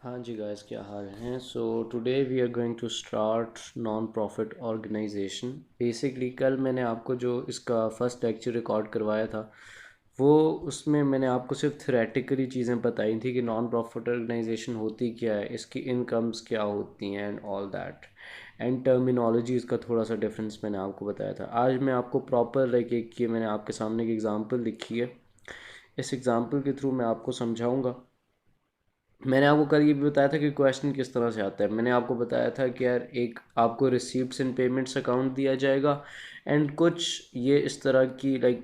हाँ जी गाइस, क्या हाल हैं। So today we are going to start non profit organisation. Basically कल मैंने आपको जो इसका फर्स्ट लेक्चर रिकॉर्ड करवाया था वो उसमें मैंने आपको सिर्फ थ्योरेटिकली चीज़ें बताई थी कि नॉन प्रॉफिट ऑर्गेनाइजेशन होती क्या है, इसकी इनकम्स क्या होती हैं and all that, and terminology इसका थोड़ा सा डिफरेंस मैंने आपको बताया था। आज मैं आपको प्रॉपर लाइक एक ये मैंने आपके सामने एक एग्ज़ाम्पल लिखी है, इस एग्ज़ाम्पल के थ्रू मैं आपको समझाऊंगा। मैंने आपको कल ये भी बताया था कि क्वेश्चन किस तरह से आता है। मैंने आपको बताया था कि यार एक आपको रिसीप्ट्स एंड पेमेंट्स अकाउंट दिया जाएगा एंड कुछ ये इस तरह की लाइक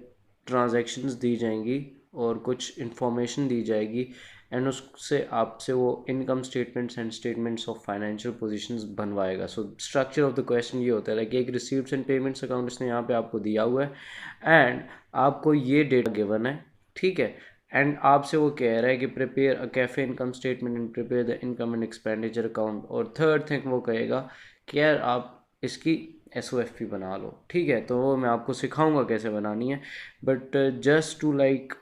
ट्रांजैक्शंस दी जाएंगी और कुछ इंफॉर्मेशन दी जाएगी एंड उससे आपसे वो income statements and statements of financial positions बनवाएगा। So structure of the question ये होता है लाइक एक रिसीप्ट्स एंड पेमेंट्स अकाउंट इसने यहाँ पे आपको दिया हुआ है एंड आपको ये डेटा गिवन है, ठीक है। एंड आपसे वो कह रहा है कि prepare a cafe income statement and prepare the income and expenditure account, और थर्ड थिंग वो कहेगा कि यार आप इसकी SOFP बना लो, ठीक है। तो वो मैं आपको सिखाऊंगा कैसे बनानी है, but just to like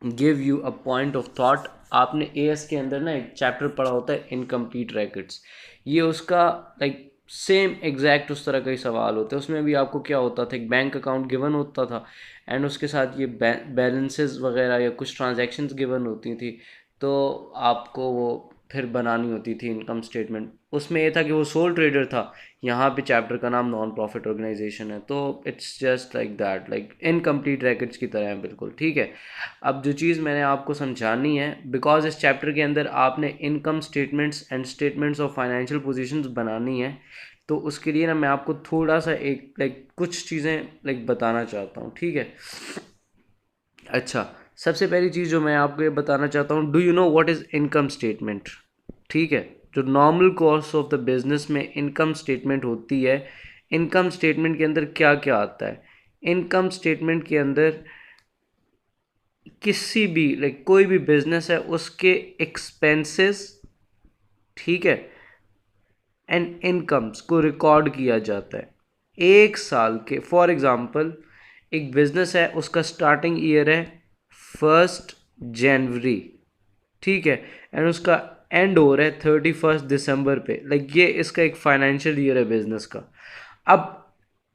give you a point of thought, आपने AS के अंदर ना एक चैप्टर पढ़ा होता है इनकम्प्लीट रैकेट्स। ये उसका लाइक सेम एग्जैक्ट उस तरह का ही सवाल होता है। उसमें भी आपको क्या होता था, एक बैंक अकाउंट गिवन होता था एंड उसके साथ ये बैलेंसेस वगैरह या कुछ ट्रांजैक्शंस गिवन होती थी, तो आपको वो फिर बनानी होती थी इनकम स्टेटमेंट। उसमें ये था कि वो सोल ट्रेडर था, यहाँ पे चैप्टर का नाम नॉन प्रॉफिट ऑर्गेनाइजेशन है, तो it's just like that, like incomplete rackets की तरह है बिल्कुल, ठीक है। अब जो चीज़ मैंने आपको समझानी है, बिकॉज इस चैप्टर के अंदर आपने income statements and statements of financial positions बनानी है, तो उसके लिए ना मैं आपको थोड़ा सा एक लाइक कुछ चीज़ें लाइक बताना चाहता हूँ, ठीक है। अच्छा, सबसे पहली चीज़ जो मैं आपको ये बताना चाहता हूँ, do you know what is income statement, ठीक है। जो normal course of the business में इनकम स्टेटमेंट होती है, इनकम स्टेटमेंट के अंदर क्या क्या आता है। इनकम स्टेटमेंट के अंदर किसी भी लाइक कोई भी बिजनेस है उसके एक्सपेंसेस, ठीक है, एंड इनकम्स को रिकॉर्ड किया जाता है एक साल के। फॉर एग्जांपल एक बिजनेस है, उसका स्टार्टिंग ईयर है 1 जनवरी, ठीक है, एंड उसका एंड हो रहा है 31 दिसंबर पे, लाइक ये इसका एक फाइनेंशियल ईयर है बिजनेस का। अब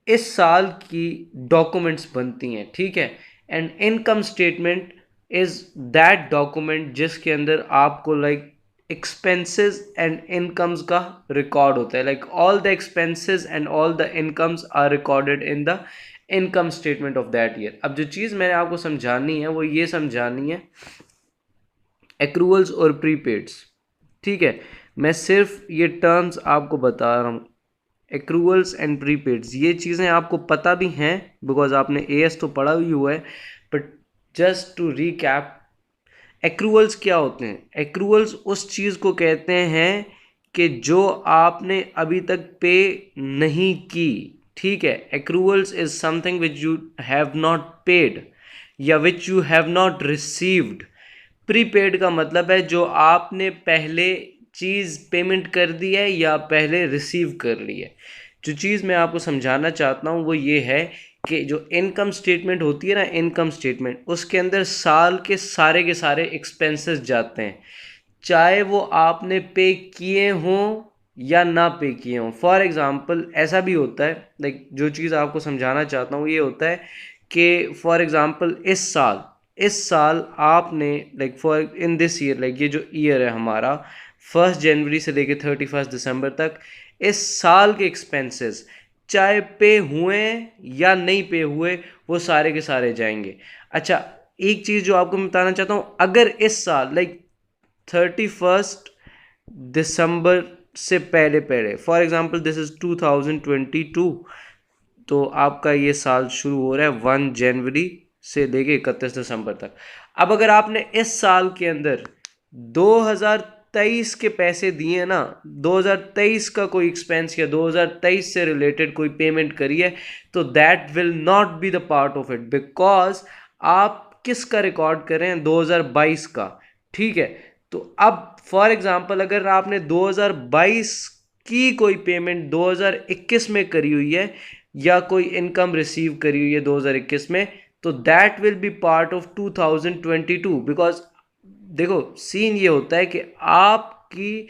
इस साल की डॉक्यूमेंट्स बनती हैं, ठीक है, and income statement is that document जिसके अंदर आपको लाइक एक्सपेंसेस एंड इनकम्स का रिकॉर्ड होता है, like all the expenses and all the incomes are recorded in the income statement of that year. अब जो चीज़ मैंने आपको समझानी है वो ये समझानी है, एक्रूवल्स और प्रीपेड्स, ठीक है। मैं सिर्फ ये टर्म्स आपको बता रहा हूँ, एक्रूवल्स एंड प्रीपेड्स, ये चीज़ें आपको पता भी हैं बिकॉज आपने AS तो पढ़ा ही हुआ है, बट जस्ट टू रीकैप, एक्रूवल्स क्या होते हैं। एक्रूवल्स उस चीज़ को कहते हैं कि जो आपने अभी तक पे नहीं की, ठीक है। Accruals is something which you have not paid या which you have not received. Prepaid का मतलब है जो आपने पहले चीज़ पेमेंट कर दी है या पहले रिसीव कर ली है। जो चीज़ मैं आपको समझाना चाहता हूँ वो ये है कि जो इनकम स्टेटमेंट होती है ना, इनकम स्टेटमेंट उसके अंदर साल के सारे एक्सपेंसेस जाते हैं, चाहे वो आपने पे किए हों या ना पे किए हों। फॉर एग्ज़ाम्पल ऐसा भी होता है, लाइक जो चीज़ आपको समझाना चाहता हूँ ये होता है कि फॉर एग्ज़ाम्पल इस साल आपने like for in this year, like ये जो ईयर है हमारा 1 जनवरी से लेके 31 दिसंबर तक, इस साल के एक्सपेंसेस चाहे पे हुए या नहीं पे हुए वो सारे के सारे जाएंगे। अच्छा, एक चीज़ जो आपको मैं बताना चाहता हूँ, अगर इस साल लाइक 31 दिसंबर से पहले पहले, फॉर एग्जाम्पल दिस इज 2022, तो आपका ये साल शुरू हो रहा है 1 जनवरी से लेके 31 दिसंबर तक। अब अगर आपने इस साल के अंदर 2023 के पैसे दिए ना, 2023 का कोई एक्सपेंस या 2023 से रिलेटेड कोई पेमेंट करी है, तो that will not be the part of it, because आप किसका रिकॉर्ड कर रहे हैं, 2022 का, ठीक है। तो अब फॉर एग्जांपल अगर आपने 2022 की कोई पेमेंट 2021 में करी हुई है या कोई इनकम रिसीव करी हुई है 2021 में, तो that will be part of 2022, because देखो सीन ये होता है कि आपकी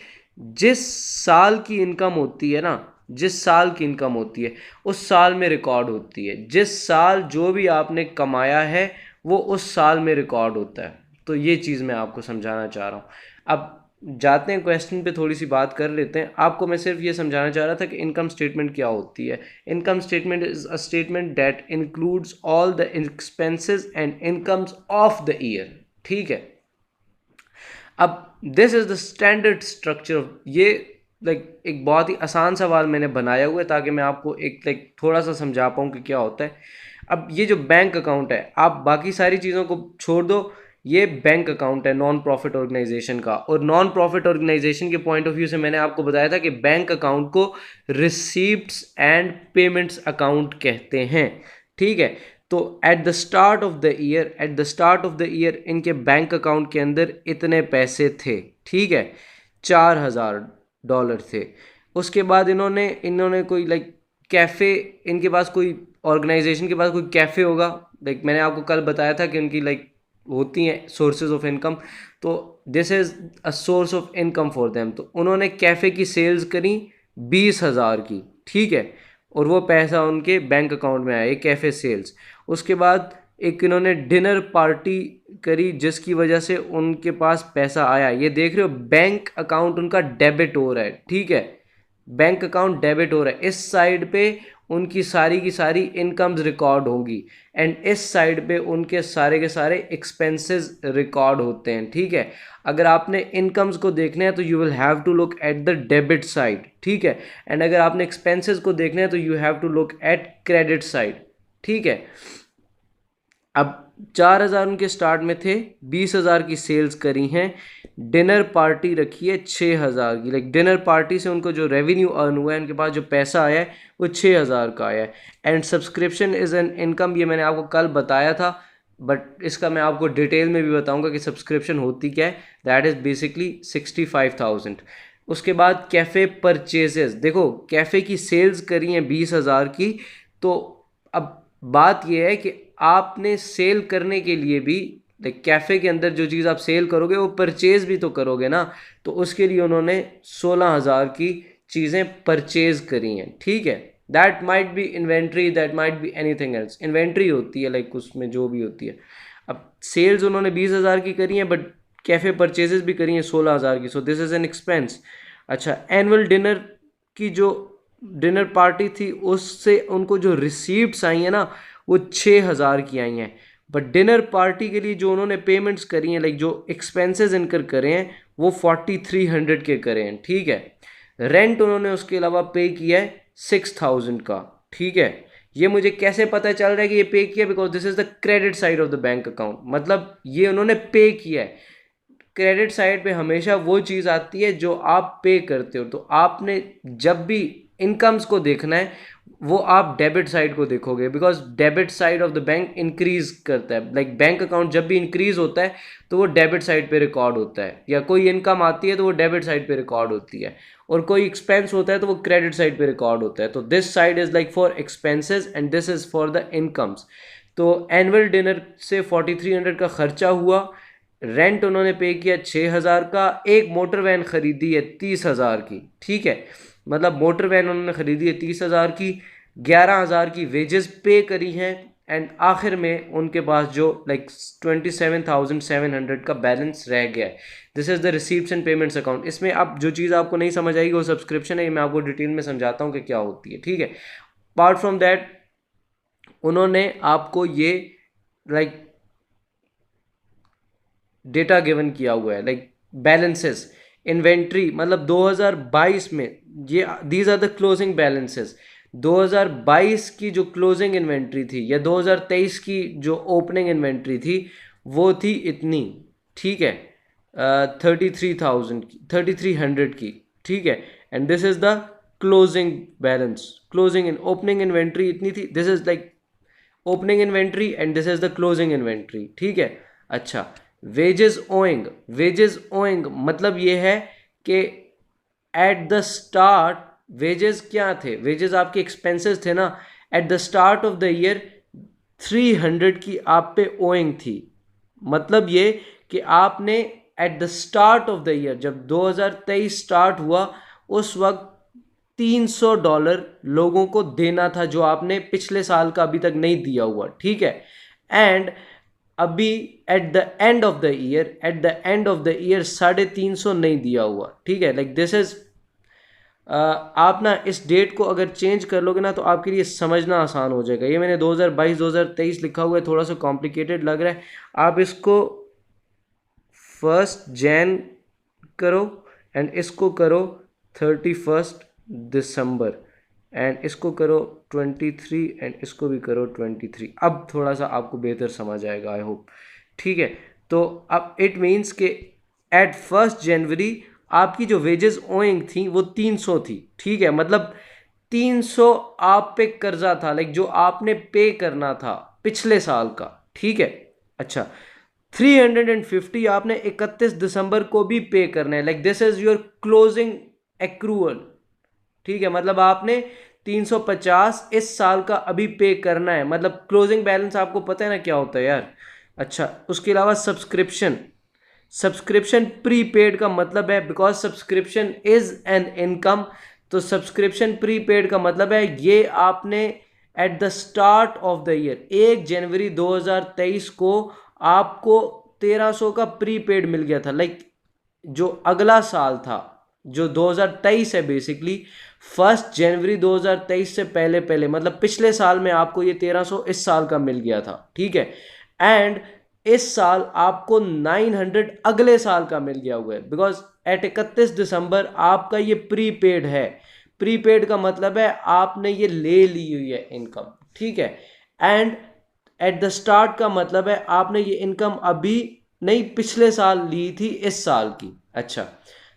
जिस साल की इनकम होती है ना, जिस साल की इनकम होती है उस साल में रिकॉर्ड होती है। जिस साल जो भी आपने कमाया है वो उस साल में रिकॉर्ड होता है। तो ये चीज़ मैं आपको समझाना चाह रहा हूँ। अब जाते हैं क्वेश्चन पे, थोड़ी सी बात कर लेते हैं। आपको मैं सिर्फ ये समझाना चाह रहा था कि इनकम स्टेटमेंट क्या होती है। Income statement is a statement that includes all the expenses and incomes of the year. ठीक है। अब this is the standard structure. ये एक बहुत ही आसान सवाल मैंने बनाया हुआ है ताकि मैं आपको एक थोड़ा सा समझा पाऊँ कि क्या होता है। अब ये जो बैंक अकाउंट है, आप बाकी सारी चीज़ों को छोड़ दो, ये बैंक अकाउंट है नॉन प्रॉफिट ऑर्गेनाइजेशन का। और नॉन प्रॉफिट ऑर्गेनाइजेशन के पॉइंट ऑफ व्यू से मैंने आपको बताया था कि बैंक अकाउंट को रिसीप्ट्स एंड पेमेंट्स अकाउंट कहते हैं। ठीक है। तो eight the start of the year इनके बैंक अकाउंट के अंदर इतने पैसे थे। ठीक है, $4,000 थे। उसके बाद इन्होंने इन्होंने कोई कैफ़े, इनके पास कोई ऑर्गेनाइजेशन के पास कोई कैफ़े होगा। मैंने आपको कल बताया था कि उनकी होती हैं सोर्सेज ऑफ इनकम। तो this is a source of income for them. तो उन्होंने कैफ़े की सेल्स करी 20,000 की। ठीक है, और वो पैसा उनके बैंक अकाउंट में आया, ये कैफ़े सेल्स। उसके बाद एक इन्होंने डिनर पार्टी करी जिसकी वजह से उनके पास पैसा आया। ये देख रहे हो, बैंक अकाउंट उनका डेबिट हो रहा है। ठीक है, बैंक अकाउंट डेबिट हो रहा है। इस साइड पे उनकी सारी की सारी इनकम्स रिकॉर्ड होंगी एंड इस साइड पे उनके सारे के सारे एक्सपेंसेस रिकॉर्ड होते हैं। ठीक है, अगर आपने इनकम्स को देखना है तो you will have to look at the debit side. ठीक है, एंड अगर आपने एक्सपेंसेस को देखना है तो you have to look at credit side. ठीक है। अब 4,000 उनके स्टार्ट में थे, 20,000 की सेल्स करी हैं, डिनर पार्टी रखी है 6,000 की। डिनर पार्टी से उनको जो रेवेन्यू अर्न हुआ है, उनके पास जो पैसा आया है वो 6,000 का आया है। And subscription is an income, ये मैंने आपको कल बताया था, बट इसका मैं आपको डिटेल में भी बताऊंगा कि सब्सक्रिप्शन होती क्या है। That is basically 65,000। उसके बाद कैफ़े परचेजेस, देखो कैफ़े की सेल्स करी हैं 20,000 की। तो अब बात यह है कि आपने सेल करने के लिए भी कैफ़े के अंदर जो चीज़ आप सेल करोगे वो परचेज भी तो करोगे ना। तो उसके लिए उन्होंने 16,000 की चीज़ें परचेज करी हैं। ठीक है, that might be inventory, that might be anything else. Inventory होती है उसमें जो भी होती है। अब सेल्स उन्होंने 20,000 की करी हैं, बट कैफ़े परचेजेस भी करी हैं 16,000 की। So this is an expense. अच्छा, एनुअल डिनर की जो डिनर पार्टी थी उससे उनको जो रिसीप्ट्स आई हैं ना वो 6,000 की आई हैं। बट डिनर पार्टी के लिए जो उन्होंने पेमेंट्स करी हैं, जो एक्सपेंसेस इनकर करे हैं, वो 4,300 के करे हैं। ठीक है, रेंट उन्होंने उसके अलावा पे किया है 6,000 का। ठीक है, ये मुझे कैसे पता चल रहा है कि ये पे किया? Because this is the credit side of the bank account, मतलब ये उन्होंने पे किया है। क्रेडिट साइड पे हमेशा वो चीज़ आती है जो आप पे करते हो। तो आपने जब भी इनकम्स को देखना है वो आप डेबिट साइड को देखोगे, because debit side of the bank increase करता है। बैंक अकाउंट जब भी इंक्रीज होता है तो वो डेबिट साइड पे रिकॉर्ड होता है, या कोई इनकम आती है तो वो डेबिट साइड पे रिकॉर्ड होती है, और कोई एक्सपेंस होता है तो वो क्रेडिट साइड पे रिकॉर्ड होता है। तो this side is for expenses and this is for the incomes. तो एनुअल डिनर से 4,300 का खर्चा हुआ। रेंट उन्होंने पे किया 6,000 का। एक मोटर वैन खरीदी है 30,000 की। ठीक है, मतलब मोटर वैन उन्होंने खरीदी है 30,000 की। 11,000 की वेजेस पे करी हैं एंड आखिर में उनके पास जो 27,700 का बैलेंस रह गया है। This is the receipts and payments account. इसमें अब जो चीज़ आपको नहीं समझ आएगी वो सब्सक्रिप्शन है, ये मैं आपको डिटेल में समझाता हूँ कि क्या होती है। ठीक है, अपार्ट फ्रॉम दैट उन्होंने आपको ये लाइक डेटा गिवन किया हुआ है, बैलेंसेस, इन्वेंट्री, मतलब 2022 में ये these are the closing balances. 2022 की जो क्लोजिंग इन्वेंट्री थी या 2023 की जो ओपनिंग इन्वेंट्री थी वो थी इतनी। ठीक है, 33,000 की, 3,300 की। ठीक है, and this is the closing balance. Closing in opening inventory इतनी थी, this is opening inventory and this is the closing inventory. ठीक है। अच्छा, वेजेस ओइंग मतलब ये है कि एट द स्टार्ट वेजेस क्या थे? वेजेस आपके एक्सपेंसेस थे ना। Eight the start of the year 300 की आप पे ओइंग थी। मतलब ये कि आपने eight the start of the year, जब 2023 स्टार्ट हुआ, उस वक्त $300 लोगों को देना था जो आपने पिछले साल का अभी तक नहीं दिया हुआ, ठीक है। एंड अभी at the end of the year, 350 नहीं दिया हुआ, ठीक है। लाइक दिस इज, आप ना इस डेट को अगर चेंज कर लोगे ना तो आपके लिए समझना आसान हो जाएगा। ये मैंने 2022 2023 लिखा हुआ है, थोड़ा सा कॉम्प्लिकेटेड लग रहा है। आप इसको 1 जैन करो एंड इसको करो 31 दिसंबर एंड इसको करो 23 एंड इसको भी करो 23। अब थोड़ा सा आपको बेहतर समझ आएगा, आई होप, ठीक है। तो अब इट मीन्स कि एट 1 जनवरी आपकी जो वेजेस ओइंग थी वो 300 थी, ठीक है। मतलब 300 आप पे कर्जा था, लाइक जो आपने पे करना था पिछले साल का, ठीक है। अच्छा, 350 आपने 31 दिसंबर को भी पे करना है, like this is your closing accrual, ठीक है। मतलब आपने 350 इस साल का अभी पे करना है, मतलब क्लोजिंग बैलेंस आपको पता है ना क्या होता है यार। अच्छा, उसके अलावा सब्सक्रिप्शन प्रीपेड का मतलब है, because subscription is an income, तो सब्सक्रिप्शन प्रीपेड का मतलब है ये आपने eight the start of the year 1 जनवरी 2023 को आपको 1300 का प्रीपेड मिल गया था। लाइक जो अगला साल था, जो 2023 है, बेसिकली 1 जनवरी 2023 से पहले पहले, मतलब पिछले साल में आपको ये 1300 इस साल का मिल गया था, ठीक है। एंड इस साल आपको 900 अगले साल का मिल गया हुआ है, बिकॉज एट 31 दिसंबर आपका ये प्रीपेड है। प्रीपेड का मतलब है आपने ये ले ली हुई है इनकम, ठीक है। एंड एट द स्टार्ट का मतलब है आपने ये इनकम अभी नहीं, पिछले साल ली थी इस साल की। अच्छा,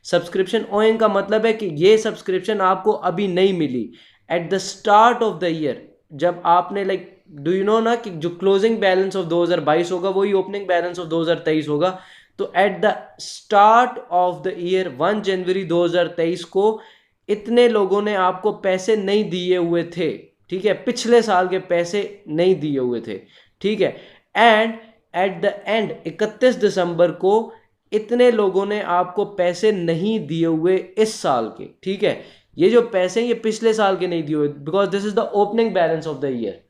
सब्सक्रिप्शन ओइंग का मतलब है कि ये सब्सक्रिप्शन आपको अभी नहीं मिली at the start of the year, जब आपने लाइक डू यू नो ना कि जो क्लोजिंग बैलेंस ऑफ 2022 होगा वही ओपनिंग बैलेंस ऑफ 2023 होगा। तो eight the start of the year 1 जनवरी 2023 को इतने लोगों ने आपको पैसे नहीं दिए हुए थे, ठीक है, पिछले साल के पैसे नहीं दिए हुए थे, ठीक है। एंड एट द एंड 31 दिसंबर को इतने लोगों ने आपको पैसे नहीं दिए हुए इस साल के, ठीक है। ये जो पैसे हैं ये पिछले साल के नहीं दिए हुए, because this is the opening balance of the year,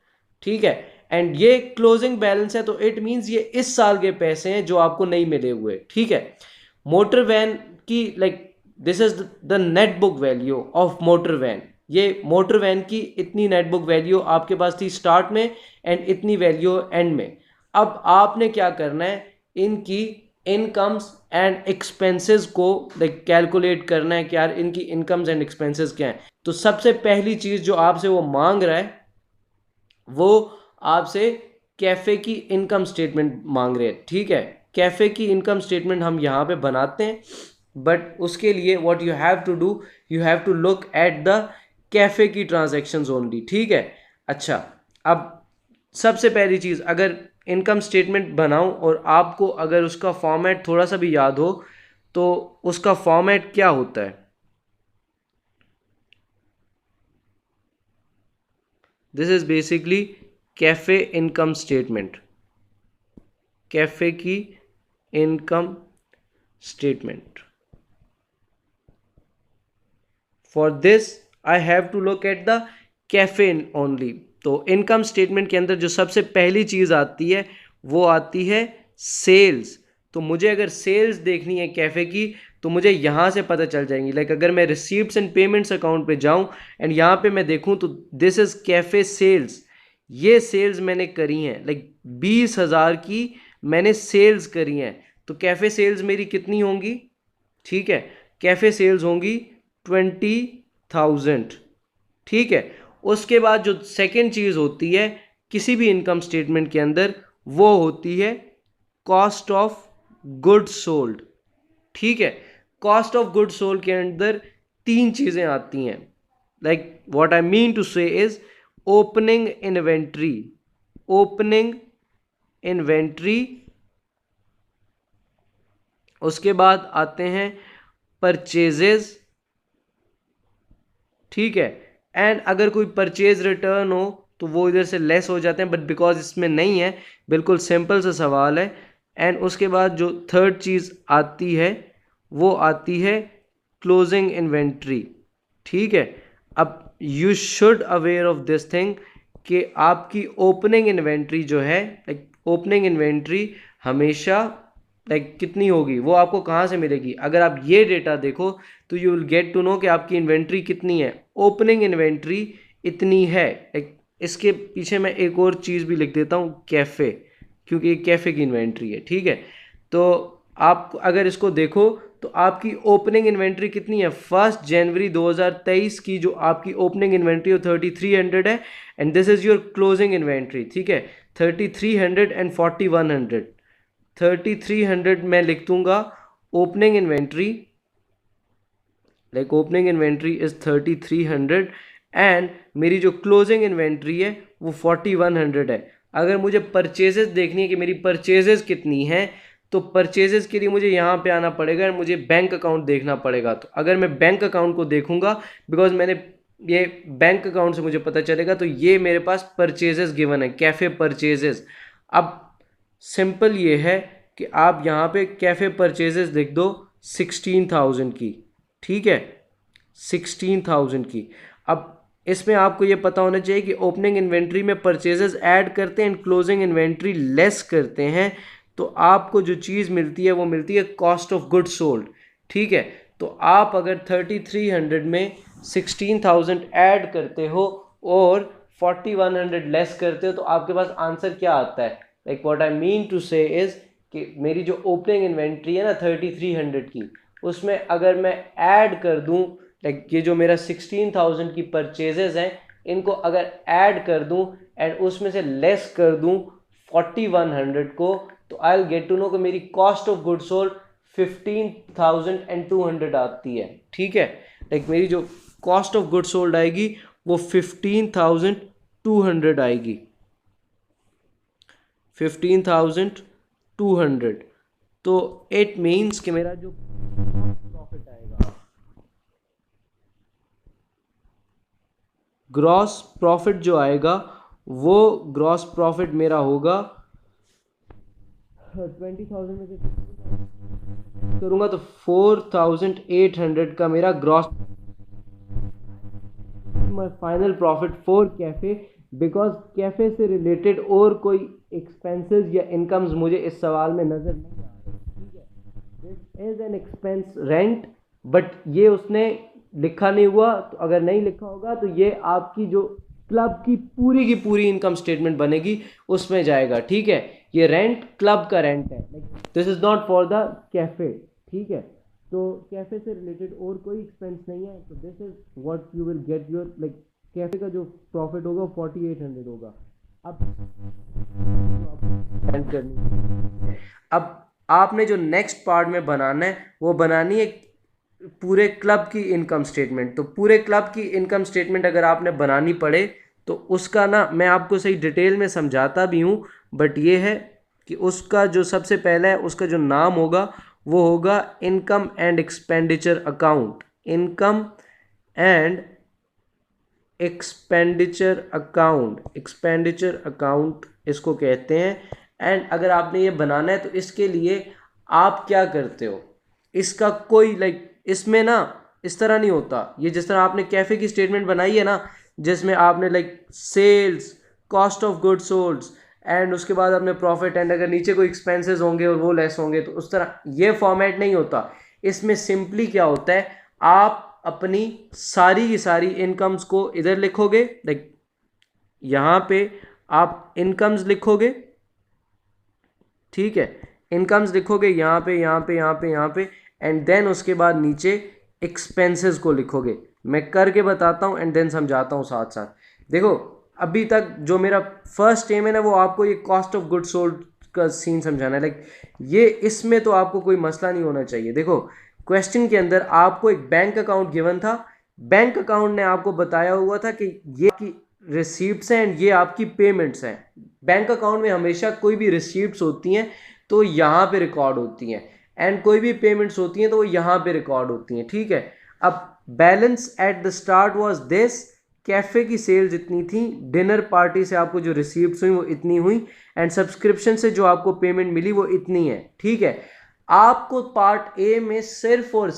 ठीक है। एंड ये क्लोजिंग बैलेंस है, तो इट मींस ये इस साल के पैसे हैं जो आपको नहीं मिले हुए, ठीक है। मोटर वैन की like this is the net book value of motor van. ये मोटर वैन की इतनी नेट बुक वैल्यू आपके पास थी स्टार्ट में एंड इतनी वैल्यू एंड में। अब आपने क्या करना है, इनकी इनकम्स एंड एक्सपेंसेस को लाइक कैलकुलेट करना है कि यार इनकी इनकम्स एंड एक्सपेंसेस क्या हैं। तो सबसे पहली चीज जो आपसे वो मांग रहा है वो आपसे कैफे की इनकम स्टेटमेंट मांग रहे हैं, ठीक है। कैफे की इनकम स्टेटमेंट हम यहाँ पे बनाते हैं, बट उसके लिए what you have to do, you have to look at the cafe की ट्रांजैक्शंस ओनली, ठीक है। अच्छा, अब सबसे पहली चीज़, अगर इनकम स्टेटमेंट बनाऊं और आपको अगर उसका फॉर्मेट थोड़ा सा भी याद हो तो उसका फॉर्मेट क्या होता है। This is basically cafe income statement, cafe की income statement. For this I have to look at the cafe only. तो इनकम स्टेटमेंट के अंदर जो सबसे पहली चीज़ आती है वो आती है सेल्स। तो मुझे अगर सेल्स देखनी है कैफ़े की तो मुझे यहाँ से पता चल जाएंगी। लाइक अगर मैं रिसीप्ट्स एंड पेमेंट्स अकाउंट पे जाऊँ एंड यहाँ पे मैं देखूँ तो दिस इज़ कैफ़े सेल्स। ये सेल्स मैंने करी हैं, लाइक 20,000 की मैंने सेल्स करी हैं। तो कैफ़े सेल्स मेरी कितनी होंगी, ठीक है, कैफ़े सेल्स होंगी 20,000, ठीक है। उसके बाद जो सेकंड चीज़ होती है किसी भी इनकम स्टेटमेंट के अंदर वो होती है कॉस्ट ऑफ गुड्स सोल्ड, ठीक है। कॉस्ट ऑफ गुड्स सोल्ड के अंदर 3 चीज़ें आती हैं। Like what I mean to say is opening inventory, opening inventory, उसके बाद आते हैं परचेजेस, ठीक है। एंड अगर कोई परचेज रिटर्न हो तो वो इधर से लेस हो जाते हैं, बट बिकॉज इसमें नहीं है, बिल्कुल सिंपल सा सवाल है, एंड उसके बाद जो थर्ड चीज़ आती है वो आती है क्लोजिंग इन्वेंट्री। ठीक है, अब you should aware of this thing कि आपकी ओपनिंग इन्वेंट्री जो है, लाइक ओपनिंग इन्वेंट्री हमेशा लाइक कितनी होगी वो आपको कहाँ से मिलेगी। अगर आप ये डेटा देखो तो you will get to know कि आपकी इन्वेंट्री कितनी है। ओपनिंग इन्वेंट्री इतनी है। लाइक इसके पीछे मैं एक और चीज़ भी लिख देता हूँ, कैफ़े, क्योंकि ये कैफ़े की इन्वेंट्री है। ठीक है, तो आप अगर इसको देखो तो आपकी ओपनिंग इन्वेंट्री कितनी है, 1 जनवरी 2023 की जो आपकी ओपनिंग इन्वेंट्री 3300 है, and this is your closing inventory. ठीक है, 3300 एंड 4100। 3300 मैं लिख दूंगा opening inventory, like opening inventory is 3300 and मेरी जो क्लोजिंग इन्वेंट्री है वो 4100 है। अगर मुझे परचेजेस देखनी है कि मेरी परचेजेस कितनी हैं, तो परचेजेस के लिए मुझे यहाँ पे आना पड़ेगा और मुझे बैंक अकाउंट देखना पड़ेगा। तो अगर मैं बैंक अकाउंट को देखूंगा, बिकॉज मैंने ये बैंक अकाउंट से मुझे पता चलेगा, तो ये मेरे पास परचेजेस गिवन है, कैफ़े परचेजेस। अब सिंपल ये है कि आप यहाँ पे कैफ़े परचेजेस लिख दो 16,000 की। ठीक है, 16,000 की। अब इसमें आपको ये पता होना चाहिए कि ओपनिंग इन्वेंट्री में परचेजेस ऐड करते हैं एंड क्लोजिंग इन्वेंट्री लेस करते हैं, तो आपको जो चीज़ मिलती है वो मिलती है कॉस्ट ऑफ गुड्स सोल्ड। ठीक है, तो आप अगर 3300 में 16,000 ऐड करते हो और 4100 लेस करते हो, तो आपके पास आंसर क्या आता है। Like what I mean to say is कि मेरी जो ओपनिंग इन्वेंट्री है ना 3300 की, उसमें अगर मैं ऐड कर दूं, लाइक ये जो मेरा 16,000 की परचेजेस हैं इनको अगर ऐड कर दूं एंड उसमें से लेस कर दूं 4100 को, तो I will get to know कि मेरी कॉस्ट ऑफ गुड्स सोल्ड 15,200 आती है। ठीक है, लाइक मेरी जो कॉस्ट ऑफ गुड्स सोल्ड आएगी वो 15,200 आएगी, 15,200। तो इट मीन्स कि मेरा जो प्रॉफिट आएगा, ग्रॉस प्रॉफिट जो आएगा वो ग्रॉस प्रॉफिट मेरा होगा 20,000 में से करूंगा तो 4,800 का मेरा gross final profit for cafe, because cafe से रिलेटेड और कोई एक्सपेंसेस या इनकम्स मुझे इस सवाल में नजर नहीं आ रहे। ठीक है, this is an expense rent, but ये उसने लिखा नहीं हुआ, तो अगर नहीं लिखा होगा तो ये आपकी जो क्लब की पूरी इनकम स्टेटमेंट बनेगी उसमें जाएगा। ठीक है, ये रेंट क्लब का रेंट है, this is not for the cafe. ठीक है, तो कैफे से रिलेटेड और कोई एक्सपेंस नहीं है, तो this is what you will get your, like cafe का जो प्रॉफिट होगा 4,800 होगा। अब आपने जो नेक्स्ट पार्ट में बनाना है वो बनानी है पूरे क्लब की इनकम स्टेटमेंट। तो पूरे क्लब की इनकम स्टेटमेंट अगर आपने बनानी पड़े तो उसका ना मैं आपको सही डिटेल में समझाता भी हूँ, बट ये है कि उसका जो सबसे पहला है उसका जो नाम होगा वो होगा income and expenditure account. Income and expenditure account, expenditure account इसको कहते हैं। एंड अगर आपने ये बनाना है तो इसके लिए आप क्या करते हो, इसका कोई लाइक इसमें ना इस तरह नहीं होता, ये जिस तरह आपने कैफ़े की स्टेटमेंट बनाई है ना, जिसमें आपने like sales, cost of goods sold and उसके बाद आपने प्रॉफिट, एंड अगर नीचे कोई एक्सपेंसेस होंगे और वो लेस होंगे, तो उस तरह ये फॉर्मेट नहीं होता। इसमें सिंपली क्या होता है, आप अपनी सारी की सारी इनकम्स को इधर लिखोगे, लाइक यहाँ पे आप इनकम्स लिखोगे। ठीक है, इनकम्स लिखोगे यहाँ पे यहाँ पे यहाँ पे यहाँ पे, एंड देन उसके बाद नीचे एक्सपेंसेस को लिखोगे। मैं करके बताता हूँ एंड देन समझाता हूँ साथ साथ। देखो अभी तक जो मेरा फर्स्ट एम है ना वो आपको ये कॉस्ट ऑफ गुड्स सोल्ड का सीन समझाना है, लाइक ये इसमें तो आपको कोई मसला नहीं होना चाहिए। देखो क्वेश्चन के अंदर आपको एक बैंक अकाउंट गिवन था, बैंक अकाउंट ने आपको बताया हुआ था कि ये की रिसीप्ट्स हैं एंड ये आपकी पेमेंट्स हैं। बैंक अकाउंट में हमेशा कोई भी रिसीप्ट्स होती हैं तो यहाँ पे रिकॉर्ड होती हैं, एंड कोई भी पेमेंट्स होती हैं तो वो यहाँ पे रिकॉर्ड होती हैं। ठीक है, अब balance eight the start was this, cafe की सेल्स इतनी थी, डिनर पार्टी से आपको जो रिसीव्स हुई वो इतनी हुई, एंड सब्सक्रिप्शन से जो आपको पेमेंट मिली वो इतनी है। ठीक है, आपको पार्ट ए में सिर्फ और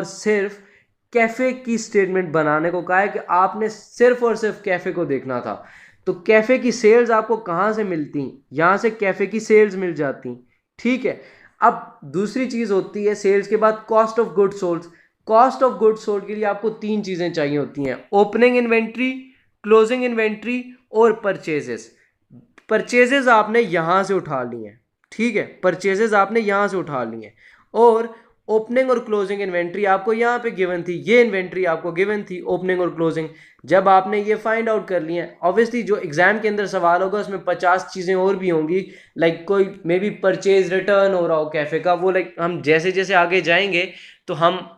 सिर्फ कैफ़े की स्टेटमेंट बनाने को कहा है कि आपने सिर्फ और सिर्फ कैफ़े को देखना था। तो कैफ़े की सेल्स आपको कहाँ से मिलती? यहाँ से कैफ़े की सेल्स मिल जाती। ठीक है, अब दूसरी चीज़ होती है सेल्स के बाद cost of good sold. Cost of good sold के लिए आपको तीन चीज़ें चाहिए होती हैं, ओपनिंग इन्वेंट्री, क्लोजिंग इन्वेंट्री और परचेजेस। परचेजेस आपने यहाँ से उठा ली हैं। ठीक है, परचेजेस आपने यहाँ से उठा ली हैं, और ओपनिंग और क्लोजिंग इन्वेंट्री आपको यहाँ पे गिवन थी, ये इन्वेंट्री आपको गिवन थी ओपनिंग और क्लोजिंग। जब आपने ये फाइंड आउट कर लिया, ऑब्वियसली जो एग्जाम के अंदर सवाल होगा उसमें 50 चीज़ें और भी होंगी, लाइक कोई मे बी परचेज रिटर्न हो रहा हो कैफ़े का, वो लाइक हम जैसे जैसे आगे जाएंगे तो हम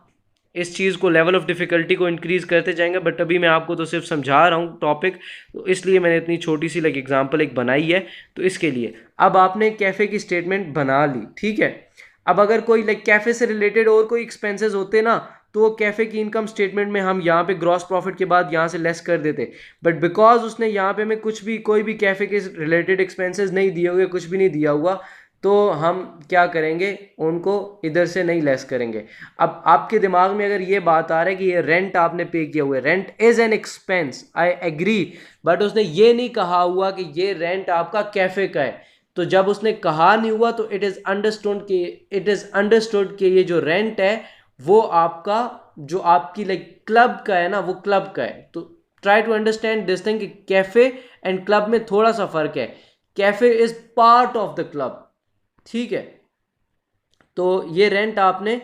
इस चीज़ को लेवल ऑफ डिफ़िकल्टी को इंक्रीज़ करते जाएंगे, बट अभी मैं आपको तो सिर्फ समझा रहा हूँ टॉपिक, तो इसलिए मैंने इतनी छोटी सी लाइक एग्जांपल एक बनाई है। तो इसके लिए अब आपने कैफ़े की स्टेटमेंट बना ली। ठीक है, अब अगर कोई लाइक कैफ़े से रिलेटेड और कोई एक्सपेंसेस होते ना, तो वो कैफ़े की इनकम स्टेटमेंट में हम यहाँ पे ग्रॉस प्रॉफिट के बाद यहाँ से लेस कर देते, बट बिकॉज उसने यहाँ पे हमें कुछ भी कोई भी कैफ़े के रिलेटेड एक्सपेंसेस नहीं दिए हुए, कुछ भी नहीं दिया हुआ, तो हम क्या करेंगे, उनको इधर से नहीं लेस करेंगे। अब आपके दिमाग में अगर ये बात आ रहा है कि ये रेंट आपने पे किया हुआ है, rent is an expense, I agree, but उसने ये नहीं कहा हुआ कि ये रेंट आपका कैफे का है। तो जब उसने कहा नहीं हुआ तो इट इज अंडरस्टूड कि ये जो रेंट है वो आपका, जो आपकी लाइक क्लब का है ना, वो क्लब का है। तो try to understand this thing कि कैफे एंड क्लब में थोड़ा सा फर्क है। Cafe is part of the club. ठीक है, तो ये रेंट आपने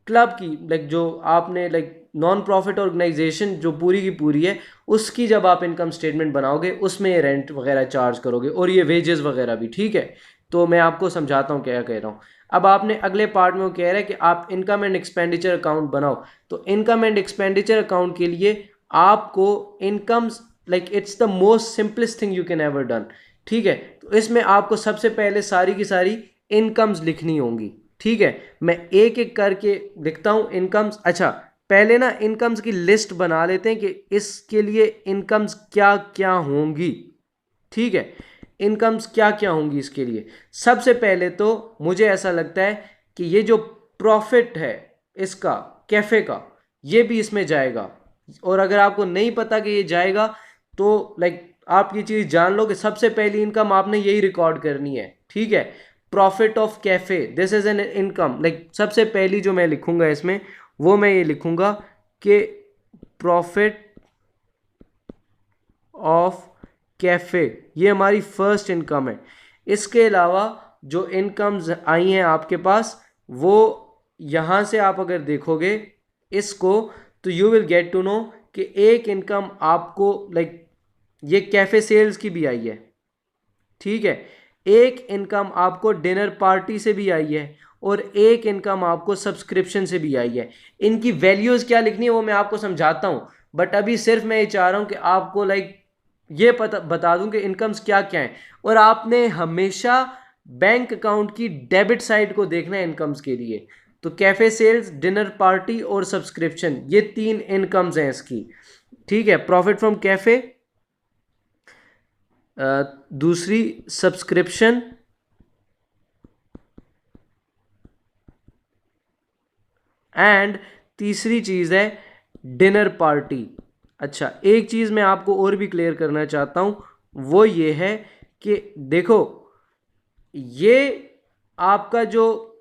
क्लब की लाइक जो आपने लाइक नॉन प्रॉफिट ऑर्गेनाइजेशन जो पूरी की पूरी है, उसकी जब आप इनकम स्टेटमेंट बनाओगे उसमें ये रेंट वगैरह चार्ज करोगे, और ये वेजेस वगैरह भी। ठीक है, तो मैं आपको समझाता हूँ क्या कह रहा हूँ। अब आपने अगले पार्ट में वो कह रहा है कि आप इनकम एंड एक्सपेंडिचर अकाउंट बनाओ। तो इनकम एंड एक्सपेंडिचर अकाउंट के लिए आपको incomes like it's the most simplest thing you can ever done. ठीक है, तो इसमें आपको सबसे पहले सारी की सारी इनकम्स लिखनी होंगी। ठीक है, मैं एक एक करके लिखता हूं इनकम्स। अच्छा, पहले ना इनकम्स की लिस्ट बना लेते हैं कि इसके लिए इनकम्स क्या क्या होंगी। ठीक है, इनकम्स क्या क्या होंगी इसके लिए। सबसे पहले तो मुझे ऐसा लगता है कि ये जो प्रॉफिट है इसका, कैफे का, ये भी इसमें जाएगा। और अगर आपको नहीं पता कि ये जाएगा तो लाइक आप ये चीज़ जान लो कि सबसे पहली इनकम आपने यही रिकॉर्ड करनी है। ठीक है, profit of cafe, this is an income. Like सबसे पहली जो मैं लिखूंगा इसमें, वो मैं ये लिखूंगा कि प्रॉफिट ऑफ कैफे, ये हमारी फर्स्ट इनकम है। इसके अलावा जो इनकम्स आई हैं आपके पास, वो यहाँ से आप अगर देखोगे इसको, तो you will get to know कि एक इनकम आपको लाइक ये कैफे सेल्स की भी आई है। ठीक है, एक इनकम आपको डिनर पार्टी से भी आई है, और एक इनकम आपको सब्सक्रिप्शन से भी आई है। इनकी वैल्यूज़ क्या लिखनी है वो मैं आपको समझाता हूँ, बट अभी सिर्फ मैं ये चाह रहा हूँ कि आपको लाइक ये पता बता दूं कि इनकम्स क्या क्या हैं। और आपने हमेशा बैंक अकाउंट की डेबिट साइड को देखना है इनकम्स के लिए। तो कैफे सेल्स, डिनर पार्टी और सब्सक्रिप्शन, ये तीन इनकम्स हैं इसकी। ठीक है, प्रॉफिट फ्रॉम कैफे, दूसरी सब्सक्रिप्शन, एंड तीसरी चीज़ है डिनर पार्टी। अच्छा, एक चीज़ मैं आपको और भी क्लियर करना चाहता हूँ, वो ये है कि देखो, ये आपका जो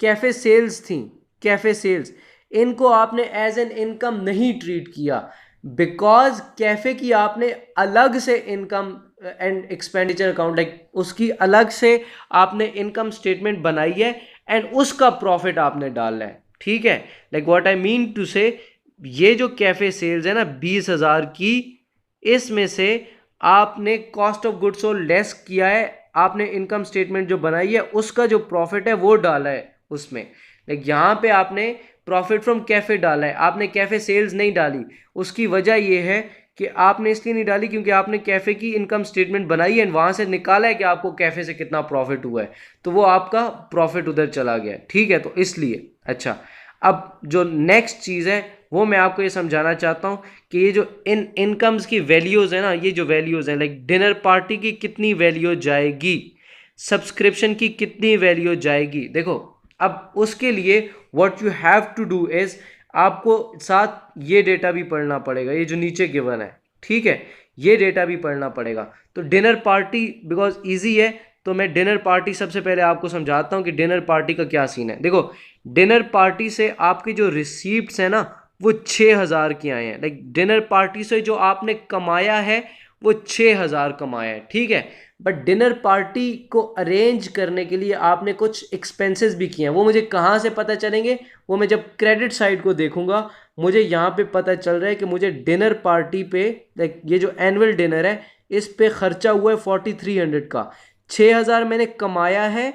कैफ़े सेल्स थी, कैफ़े सेल्स, इनको आपने एज एन इनकम नहीं ट्रीट किया, बिकॉज कैफ़े की आपने अलग से income and expenditure account like उसकी अलग से आपने इनकम स्टेटमेंट बनाई है, एंड उसका प्रॉफिट आपने डालना है। ठीक है, like what I mean to say, ये जो कैफ़े सेल्स है ना 20,000 की, इसमें से आपने cost of goods sold less किया है, आपने इनकम स्टेटमेंट जो बनाई है उसका जो प्रॉफिट है वो डाला है उसमें। लाइक यहाँ पे आपने प्रॉफिट फ्रॉम कैफे डाला है, आपने कैफे सेल्स नहीं डाली। उसकी वजह ये है कि आपने इसलिए नहीं डाली क्योंकि आपने कैफे की इनकम स्टेटमेंट बनाई है, वहां से निकाला है कि आपको कैफे से कितना प्रॉफिट हुआ है, तो वो आपका प्रॉफिट उधर चला गया। ठीक है, तो इसलिए। अच्छा, अब जो नेक्स्ट चीज़ है वो मैं आपको ये समझाना चाहता हूँ कि ये जो इनकम्स की वैल्यूज़ है ना, ये जो वैल्यूज़ हैं, लाइक डिनर पार्टी की कितनी वैल्यू जाएगी, सब्सक्रिप्शन की कितनी वैल्यू जाएगी। देखो अब उसके लिए what you have to do is, आपको साथ ये डेटा भी पढ़ना पड़ेगा, ये जो नीचे गिवन है, ठीक है, ये डेटा भी पढ़ना पड़ेगा। तो डिनर पार्टी बिकॉज ईजी है, तो मैं डिनर पार्टी सबसे पहले आपको समझाता हूँ कि डिनर पार्टी का क्या सीन है। देखो डिनर पार्टी से आपकी जो रिसीप्ट्स है ना वो 6,000 की आए हैं। लाइक डिनर पार्टी से जो आपने कमाया है वो 6,000 कमाया है, ठीक है। बट डिनर पार्टी को अरेंज करने के लिए आपने कुछ एक्सपेंसेस भी किए हैं। वो मुझे कहाँ से पता चलेंगे, वो मैं जब क्रेडिट साइड को देखूंगा मुझे यहाँ पे पता चल रहा है कि मुझे डिनर पार्टी पे, लाइक ये जो एनुअल डिनर है इस पे खर्चा हुआ है 4300 का। 6,000 मैंने कमाया है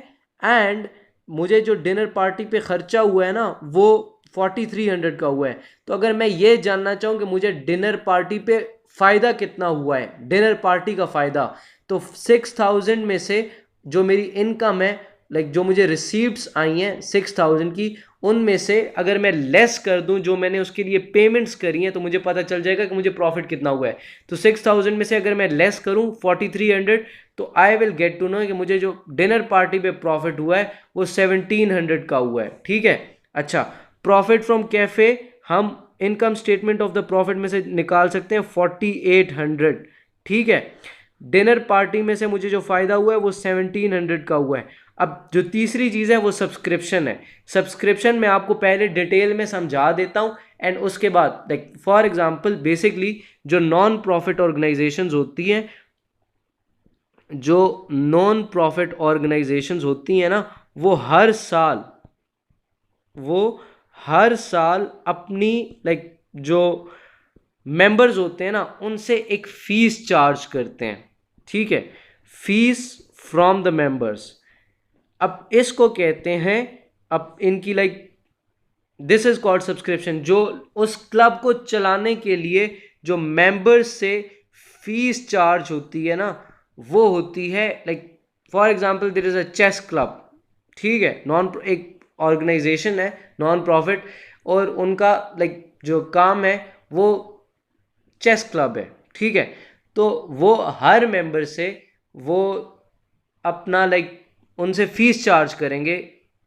एंड मुझे जो डिनर पार्टी पे खर्चा हुआ है ना वो 4300 का हुआ है। तो अगर मैं ये जानना चाहूँ कि मुझे डिनर पार्टी पे फ़ायदा कितना हुआ है, डिनर पार्टी का फ़ायदा, तो 6,000 में से जो मेरी इनकम है, लाइक जो मुझे रिसीप्ट्स आई हैं 6,000 की, उनमें से अगर मैं लेस कर दूं जो मैंने उसके लिए पेमेंट्स करी हैं तो मुझे पता चल जाएगा कि मुझे प्रॉफिट कितना हुआ है। तो 6,000 में से अगर मैं लेस करूं 4300, तो I will get to know कि मुझे जो डिनर पार्टी पे प्रॉफिट हुआ है वो 1700 का हुआ है, ठीक है। अच्छा, प्रॉफिट फ्रॉम कैफे हम income statement of the profit में से निकाल सकते हैं 4800, ठीक है। डिनर पार्टी में से मुझे जो फ़ायदा हुआ है वो 1700 का हुआ है। अब जो तीसरी चीज़ है वो सब्सक्रिप्शन है। सब्सक्रिप्शन मैं आपको पहले डिटेल में समझा देता हूँ एंड उसके बाद लाइक फॉर एग्जांपल बेसिकली जो नॉन प्रॉफिट ऑर्गेनाइजेशंस होती हैं, जो नॉन प्रॉफिट ऑर्गेनाइजेशंस होती हैं ना वो हर साल अपनी लाइक जो मेंबर्स होते हैं ना उनसे एक फीस चार्ज करते हैं, ठीक है, फीस फ्रॉम द मेंबर्स। अब इसको कहते हैं, अब इनकी like this is called subscription. जो उस क्लब को चलाने के लिए जो मेंबर्स से फीस चार्ज होती है ना वो होती है, like for example there is a chess club, ठीक है, नॉन एक ऑर्गेनाइजेशन है नॉन प्रॉफिट और उनका लाइक जो काम है वो चेस क्लब है, ठीक है। तो वो हर मेंबर से वो अपना लाइक उनसे फीस चार्ज करेंगे,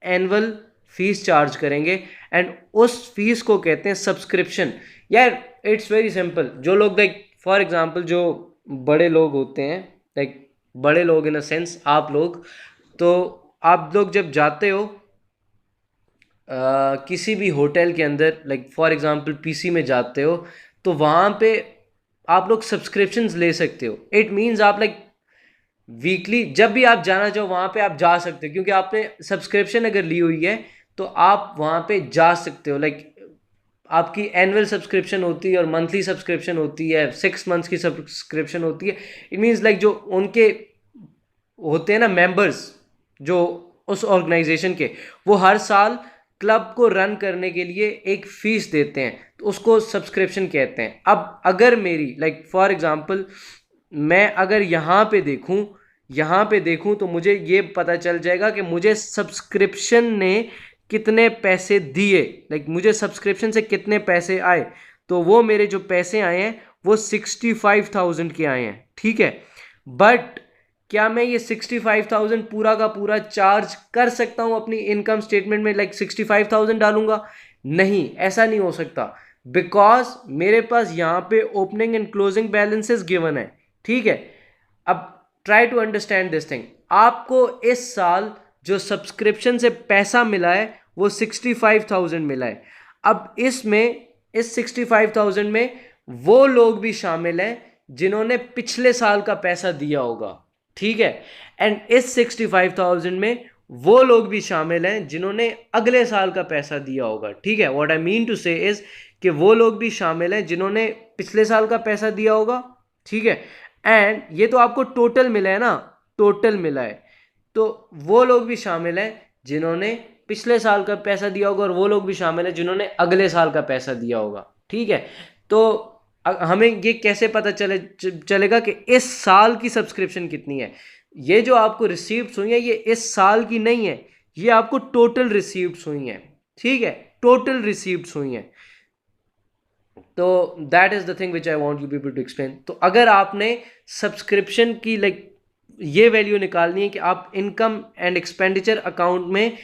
एनुअल फीस चार्ज करेंगे एंड उस फीस को कहते हैं सब्सक्रिप्शन। यार इट्स वेरी सिंपल। जो लोग लाइक फॉर एग्जांपल जो बड़े लोग होते हैं, लाइक बड़े लोग इन अ सेंस आप लोग, तो आप लोग जब जाते हो किसी भी होटल के अंदर, लाइक फॉर एग्जांपल पीसी में जाते हो, तो वहाँ पे आप लोग सब्सक्रिप्शंस ले सकते हो। इट मीन्स आप लाइक वीकली जब भी आप जाना चाहो वहाँ पे आप जा सकते हो, क्योंकि आपने सब्सक्रिप्शन अगर ली हुई है तो आप वहाँ पे जा सकते हो। लाइक आपकी एनुअल सब्सक्रिप्शन होती है और मंथली सब्सक्रिप्शन होती है, 6 मंथ्स की सब्सक्रिप्शन होती है। इट मीन्स लाइक जो उनके होते हैं ना मेंबर्स जो उस ऑर्गेनाइजेशन के, वो हर साल क्लब को रन करने के लिए एक फीस देते हैं, तो उसको सब्सक्रिप्शन कहते हैं। अब अगर मेरी लाइक फॉर एग्जांपल मैं अगर यहाँ पे देखूं तो मुझे ये पता चल जाएगा कि मुझे सब्सक्रिप्शन ने कितने पैसे दिए, लाइक मुझे सब्सक्रिप्शन से कितने पैसे आए। तो वो मेरे जो पैसे आए हैं वो 65,000 के आए हैं, ठीक है। बट क्या मैं ये 65,000 पूरा का पूरा चार्ज कर सकता हूँ अपनी इनकम स्टेटमेंट में, लाइक 65,000 डालूंगा? नहीं, ऐसा नहीं हो सकता, बिकॉज मेरे पास यहाँ पे opening and closing balances given है, ठीक है। अब try to understand this thing. आपको इस साल जो सब्सक्रिप्शन से पैसा मिला है वो 65,000 मिला है। अब इसमें इस 65,000 में वो लोग भी शामिल हैं जिन्होंने पिछले साल का पैसा दिया होगा, ठीक है। एंड इस 65,000 में वो लोग भी शामिल हैं जिन्होंने अगले साल का पैसा दिया होगा, ठीक है। What I mean to say is कि वो लोग भी शामिल हैं जिन्होंने पिछले साल का पैसा दिया होगा, ठीक है। एंड ये तो आपको टोटल मिला है ना, टोटल मिला है, तो वो लोग भी शामिल हैं जिन्होंने पिछले साल का पैसा दिया होगा और वो लोग भी शामिल हैं जिन्होंने अगले साल का पैसा दिया होगा, ठीक है। तो हमें ये कैसे पता चलेगा कि इस साल की सब्सक्रिप्शन कितनी है? ये जो आपको रिसीप्ट्स हुई हैं ये इस साल की नहीं है, ये आपको टोटल रिसीप्ट्स हुई हैं, ठीक है, टोटल रिसीव्ड्स हुई हैं। तो that is the thing which I want you people to explain. तो अगर आपने सब्सक्रिप्शन की ये वैल्यू निकालनी है कि आप इनकम एंड एक्सपेंडिचर अकाउंट में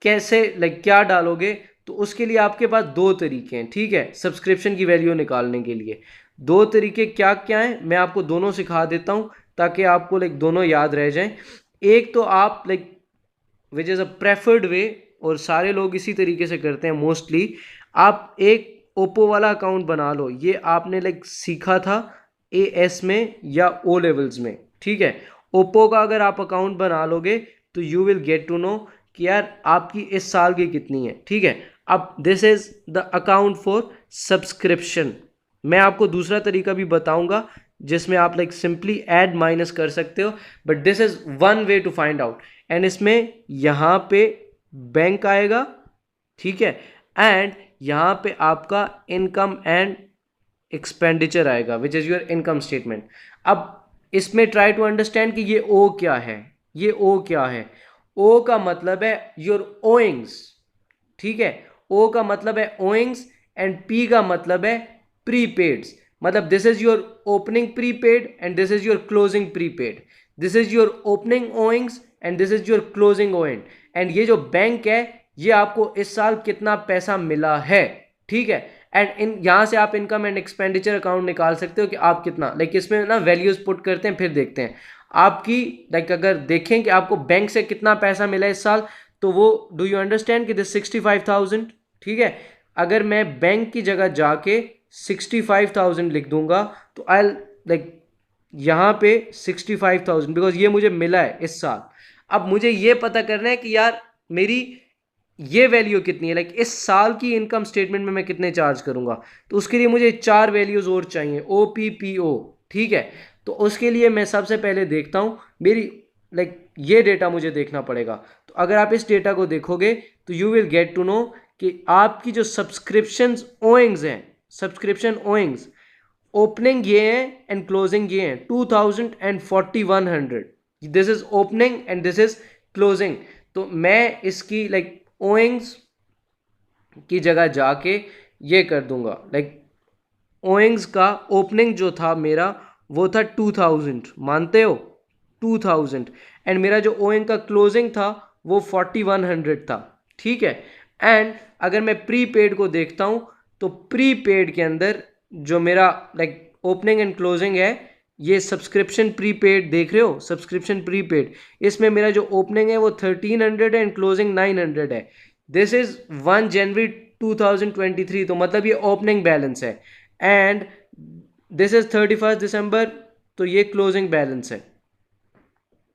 कैसे क्या डालोगे, तो उसके लिए आपके पास दो तरीके हैं, ठीक है, सब्सक्रिप्शन की वैल्यू निकालने के लिए। दो तरीके क्या क्या हैं, मैं आपको दोनों सिखा देता हूं ताकि आपको दोनों याद रह जाएं। एक तो आप विच इज़ अ प्रेफर्ड वे, और सारे लोग इसी तरीके से करते हैं मोस्टली। आप एक ओप्पो वाला अकाउंट बना लो, ये आपने सीखा था एएस में या ओ लेवल्स में, ठीक है। ओप्पो का अगर आप अकाउंट बना लोगे तो you will get to know कि यार आपकी इस साल की कितनी है, ठीक है। अब this is the account for subscription. मैं आपको दूसरा तरीका भी बताऊंगा जिसमें आप सिंपली ऐड माइनस कर सकते हो, but this is one way to find out. And इसमें यहाँ पे बैंक आएगा, ठीक है, एंड यहाँ पे आपका इनकम एंड एक्सपेंडिचर आएगा which is your income statement. अब इसमें ट्राई टू अंडरस्टैंड कि ये ओ क्या है। ये ओ क्या है? ओ का मतलब है योर ओइंग्स, ठीक है। ओ का मतलब है ओइंग्स एंड पी का मतलब है प्रीपेड्स। मतलब this is your opening prepaid and this is your closing prepaid. This is your opening owings and this is your closing owing. And ये जो बैंक है ये आपको इस साल कितना पैसा मिला है, ठीक है। एंड इन यहाँ से आप इनकम एंड एक्सपेंडिचर अकाउंट निकाल सकते हो कि आप कितना इसमें ना वैल्यूज पुट करते हैं, फिर देखते हैं आपकी अगर देखें कि आपको बैंक से कितना पैसा मिला इस साल, तो वो डू यू अंडरस्टैंड कि दिस 65,000, ठीक है। अगर मैं बैंक की जगह जाके 65,000 लिख दूंगा तो आई यहाँ पे 65,000 बिकॉज ये मुझे मिला है इस साल। अब मुझे ये पता करना है कि यार मेरी ये वैल्यू कितनी है, इस साल की इनकम स्टेटमेंट में मैं कितने चार्ज करूंगा। तो उसके लिए मुझे चार वैल्यूज और चाहिए, ओ पी पी ओ, ठीक है। तो उसके लिए मैं सबसे पहले देखता हूं मेरी ये डेटा मुझे देखना पड़ेगा। तो अगर आप इस डेटा को देखोगे तो you will get to know कि आपकी जो सब्सक्रिप्शन ओइंग्स हैं, सब्सक्रिप्शन ओइंग्स ओपनिंग ये है एंड क्लोजिंग ये है 2000 and 4100। This is opening and this is closing. तो मैं इसकी ओइंग्स की जगह जाके ये कर दूंगा। ओइंग्स का ओपनिंग जो था मेरा वो था 2000, मानते हो 2000, एंड मेरा जो ओइंग का क्लोजिंग था वो 4100 था, ठीक है। एंड अगर मैं प्रीपेड को देखता हूं तो प्रीपेड के अंदर जो मेरा ओपनिंग एंड क्लोजिंग है, ये सब्सक्रिप्शन प्रीपेड देख रहे हो, सब्सक्रिप्शन प्रीपेड, इसमें मेरा जो ओपनिंग है वो 1300 है एंड क्लोजिंग 900 है। दिस इज 1 जनवरी 2023, तो मतलब ये ओपनिंग बैलेंस है। एंड दिस इज 31 दिसंबर, तो ये क्लोजिंग बैलेंस है।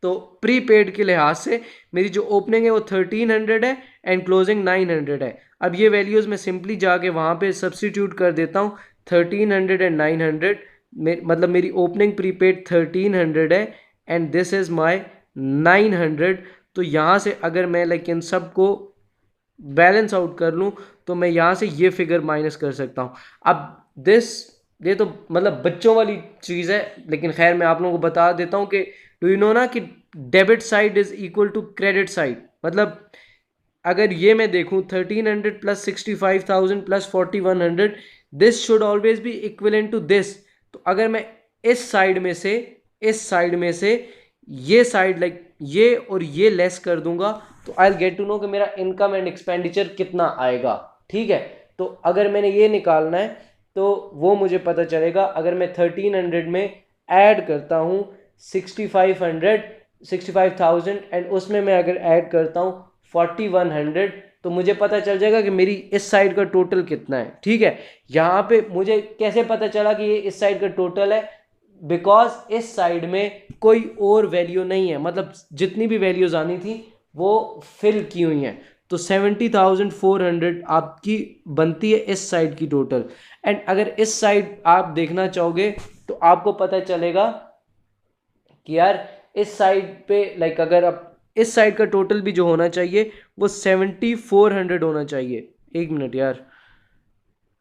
तो प्रीपेड के लिहाज से मेरी जो ओपनिंग है वो 1300 है एंड क्लोजिंग 900 है। अब ये वैल्यूज मैं सिंपली जाके वहां पे सब्सटीट्यूट कर देता हूँ, 1300 एंड 900, मतलब मेरी ओपनिंग प्रीपेड 1300 है एंड दिस इज माय 900। तो यहाँ से अगर मैं इन सब को बैलेंस आउट कर लूँ तो मैं यहाँ से ये फिगर माइनस कर सकता हूँ। अब ये तो मतलब बच्चों वाली चीज़ है, लेकिन खैर मैं आप लोगों को बता देता हूँ कि डू यू नो ना कि debit side is equal to credit side. मतलब अगर ये मैं देखूँ 1300 plus 65,000 plus 4100, this should always be equivalent to this. तो अगर मैं इस साइड में से ये साइड ये और ये लेस कर दूंगा तो आई गेट टू नो कि मेरा इनकम एंड एक्सपेंडिचर कितना आएगा, ठीक है। तो अगर मैंने ये निकालना है तो वो मुझे पता चलेगा। अगर मैं 1300 में ऐड करता हूँ 65,000 एंड उसमें मैं अगर ऐड करता हूँ 4100, तो मुझे पता चल जाएगा कि मेरी इस साइड का टोटल कितना है, ठीक है। यहाँ पे मुझे कैसे पता चला कि ये इस साइड का टोटल है, बिकॉज इस साइड में कोई और वैल्यू नहीं है, मतलब जितनी भी वैल्यूज आनी थी वो फिल की हुई हैं। तो 70,400 आपकी बनती है इस साइड की टोटल। एंड अगर इस साइड आप देखना चाहोगे तो आपको पता चलेगा कि यार इस साइड पे अगर आप इस साइड का टोटल भी जो होना चाहिए वो 7400 होना चाहिए। एक मिनट यार,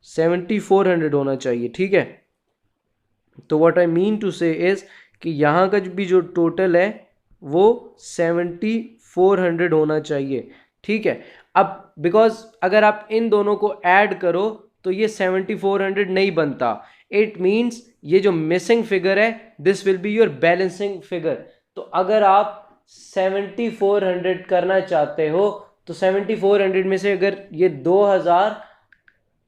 7400 होना चाहिए, ठीक है। तो what I mean to say is कि यहाँ का भी जो टोटल है वो 7400 होना चाहिए। ठीक है। अब बिकॉज अगर आप इन दोनों को ऐड करो तो ये 7400 नहीं बनता। इट मीन्स ये जो मिसिंग फिगर है this will be your balancing figure. तो अगर आप 7400 करना चाहते हो तो 7400 में से अगर ये 2000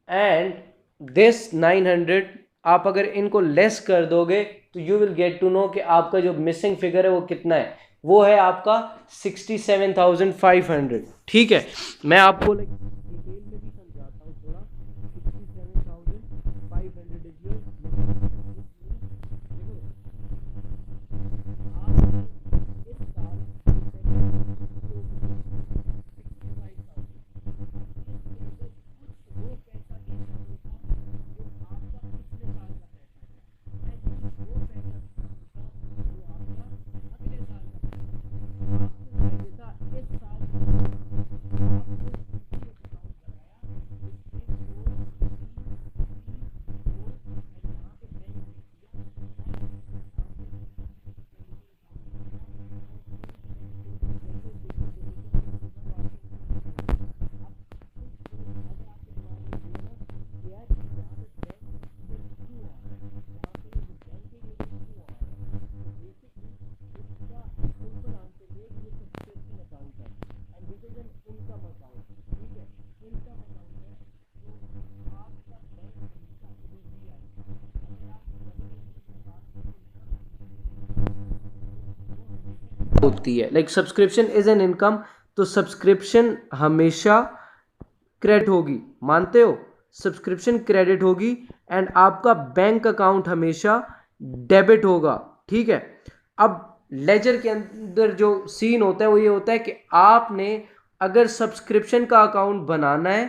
एंड दिस 900 आप अगर इनको लेस कर दोगे तो you will get to know कि आपका जो मिसिंग फिगर है वो कितना है। वो है आपका 67,500। ठीक है, मैं आपको डिटेल में भी समझाता हूँ थोड़ा। 67,500 इज योर होती है। Like subscription is an income, तो सब्सक्रिप्शन हमेशा क्रेडिट होगी, मानते हो? सब्सक्रिप्शन क्रेडिट होगी एंड आपका बैंक अकाउंट हमेशा डेबिट होगा। ठीक है। अब लेजर के अंदर जो सीन होता है वो ये होता है कि आपने अगर सब्सक्रिप्शन का अकाउंट बनाना है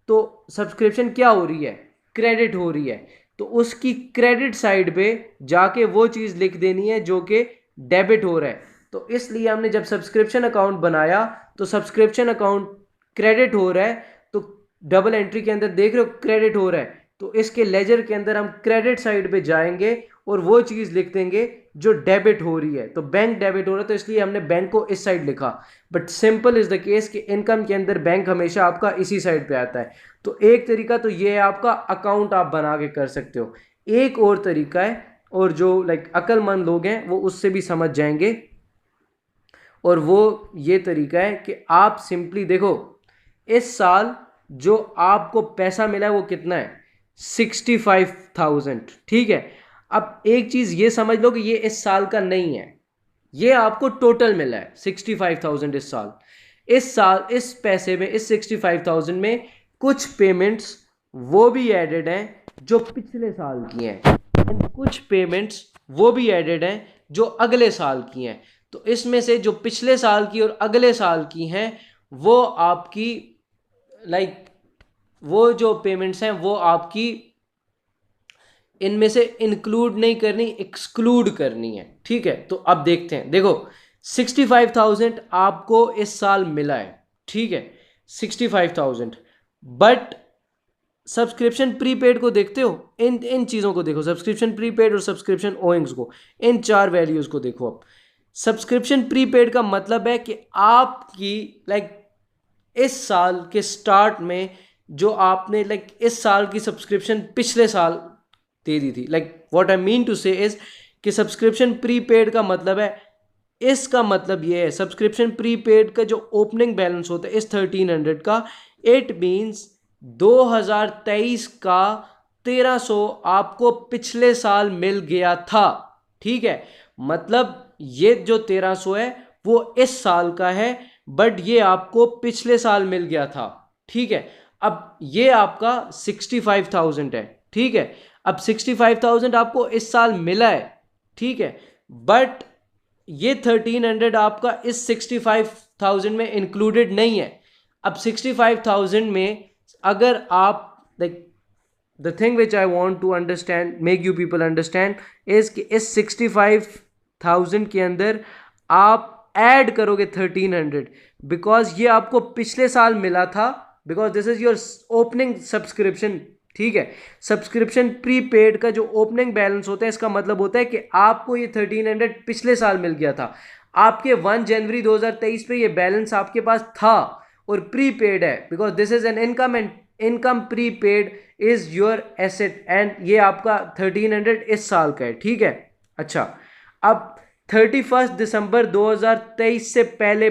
तो सब्सक्रिप्शन क्या हो रही है, क्रेडिट हो रही है, तो उसकी क्रेडिट साइड पे जाके वो चीज़ लिख देनी है जो कि डेबिट हो रहा है। तो इसलिए हमने जब सब्सक्रिप्शन अकाउंट बनाया तो सब्सक्रिप्शन अकाउंट क्रेडिट हो रहा है, तो डबल एंट्री के अंदर देख रहे हो क्रेडिट हो रहा है, तो इसके लेजर के अंदर हम क्रेडिट साइड पे जाएंगे और वो चीज़ लिख देंगे जो डेबिट हो रही है। तो बैंक डेबिट हो रहा है तो इसलिए हमने बैंक को इस साइड लिखा। But simple is the case कि इनकम के अंदर बैंक हमेशा आपका इसी साइड पे आता है। तो एक तरीका तो ये है, आपका अकाउंट आप बना के कर सकते हो। एक और तरीका है, और जो लाइक अक्लमंद लोग हैं वो उससे भी समझ जाएंगे, और वो ये तरीका है कि आप सिंपली देखो इस साल जो आपको पैसा मिला है वो कितना है, 65,000। ठीक है। अब एक चीज़ ये समझ लो कि ये इस साल का नहीं है, ये आपको टोटल मिला है 65,000 इस साल। इस साल इस पैसे में, इस 65,000 में कुछ पेमेंट्स वो भी एडेड हैं जो पिछले साल की हैं, एंड कुछ पेमेंट्स वो भी एडेड हैं जो अगले साल की हैं। तो इसमें से जो पिछले साल की और अगले साल की हैं वो आपकी लाइक वो जो पेमेंट्स हैं वो आपकी इनमें से इंक्लूड नहीं करनी, एक्सक्लूड करनी है। ठीक है। तो अब देखते हैं, देखो 65,000 आपको इस साल मिला है। ठीक है, 65,000। बट सब्सक्रिप्शन प्रीपेड को देखते हो, इन इन चीज़ों को देखो, सब्सक्रिप्शन प्रीपेड और सब्सक्रिप्शन ओइंग्स को, इन चार वैल्यूज़ को देखो। अब सब्सक्रिप्शन प्रीपेड का मतलब है कि आपकी लाइक इस साल के स्टार्ट में जो आपने लाइक इस साल की सब्सक्रिप्शन पिछले साल दे दी थी। Like what I mean to say is कि सब्सक्रिप्शन प्रीपेड का मतलब है, इसका मतलब ये है सब्सक्रिप्शन प्रीपेड का जो ओपनिंग बैलेंस होता है इस 1300 का, इट मीन्स 2023 का 1300 आपको पिछले साल मिल गया था। ठीक है। मतलब ये जो 1300 है वो इस साल का है, बट ये आपको पिछले साल मिल गया था। ठीक है। अब ये आपका 65,000 है। ठीक है। अब 65,000 आपको इस साल मिला है। ठीक है। बट ये 1300 आपका इस 65,000 में इंक्लूडेड नहीं है। अब 65,000 में अगर आप like the thing which I want to understand, make you people understand is कि इस 65,000 के अंदर आप ऐड करोगे 1300, बिकॉज ये आपको पिछले साल मिला था, because this is your opening subscription. ठीक है। सब्सक्रिप्शन प्रीपेड का जो ओपनिंग बैलेंस होता है इसका मतलब होता है कि आपको ये 1300 पिछले साल मिल गया था, आपके 1 जनवरी 2023 पे ये बैलेंस आपके पास था, और प्रीपेड है, because this is an income and income prepaid is your asset, and ये आपका 1300 इस साल का है, ठीक है। अच्छा, अब 31 दिसंबर 2023 से पहले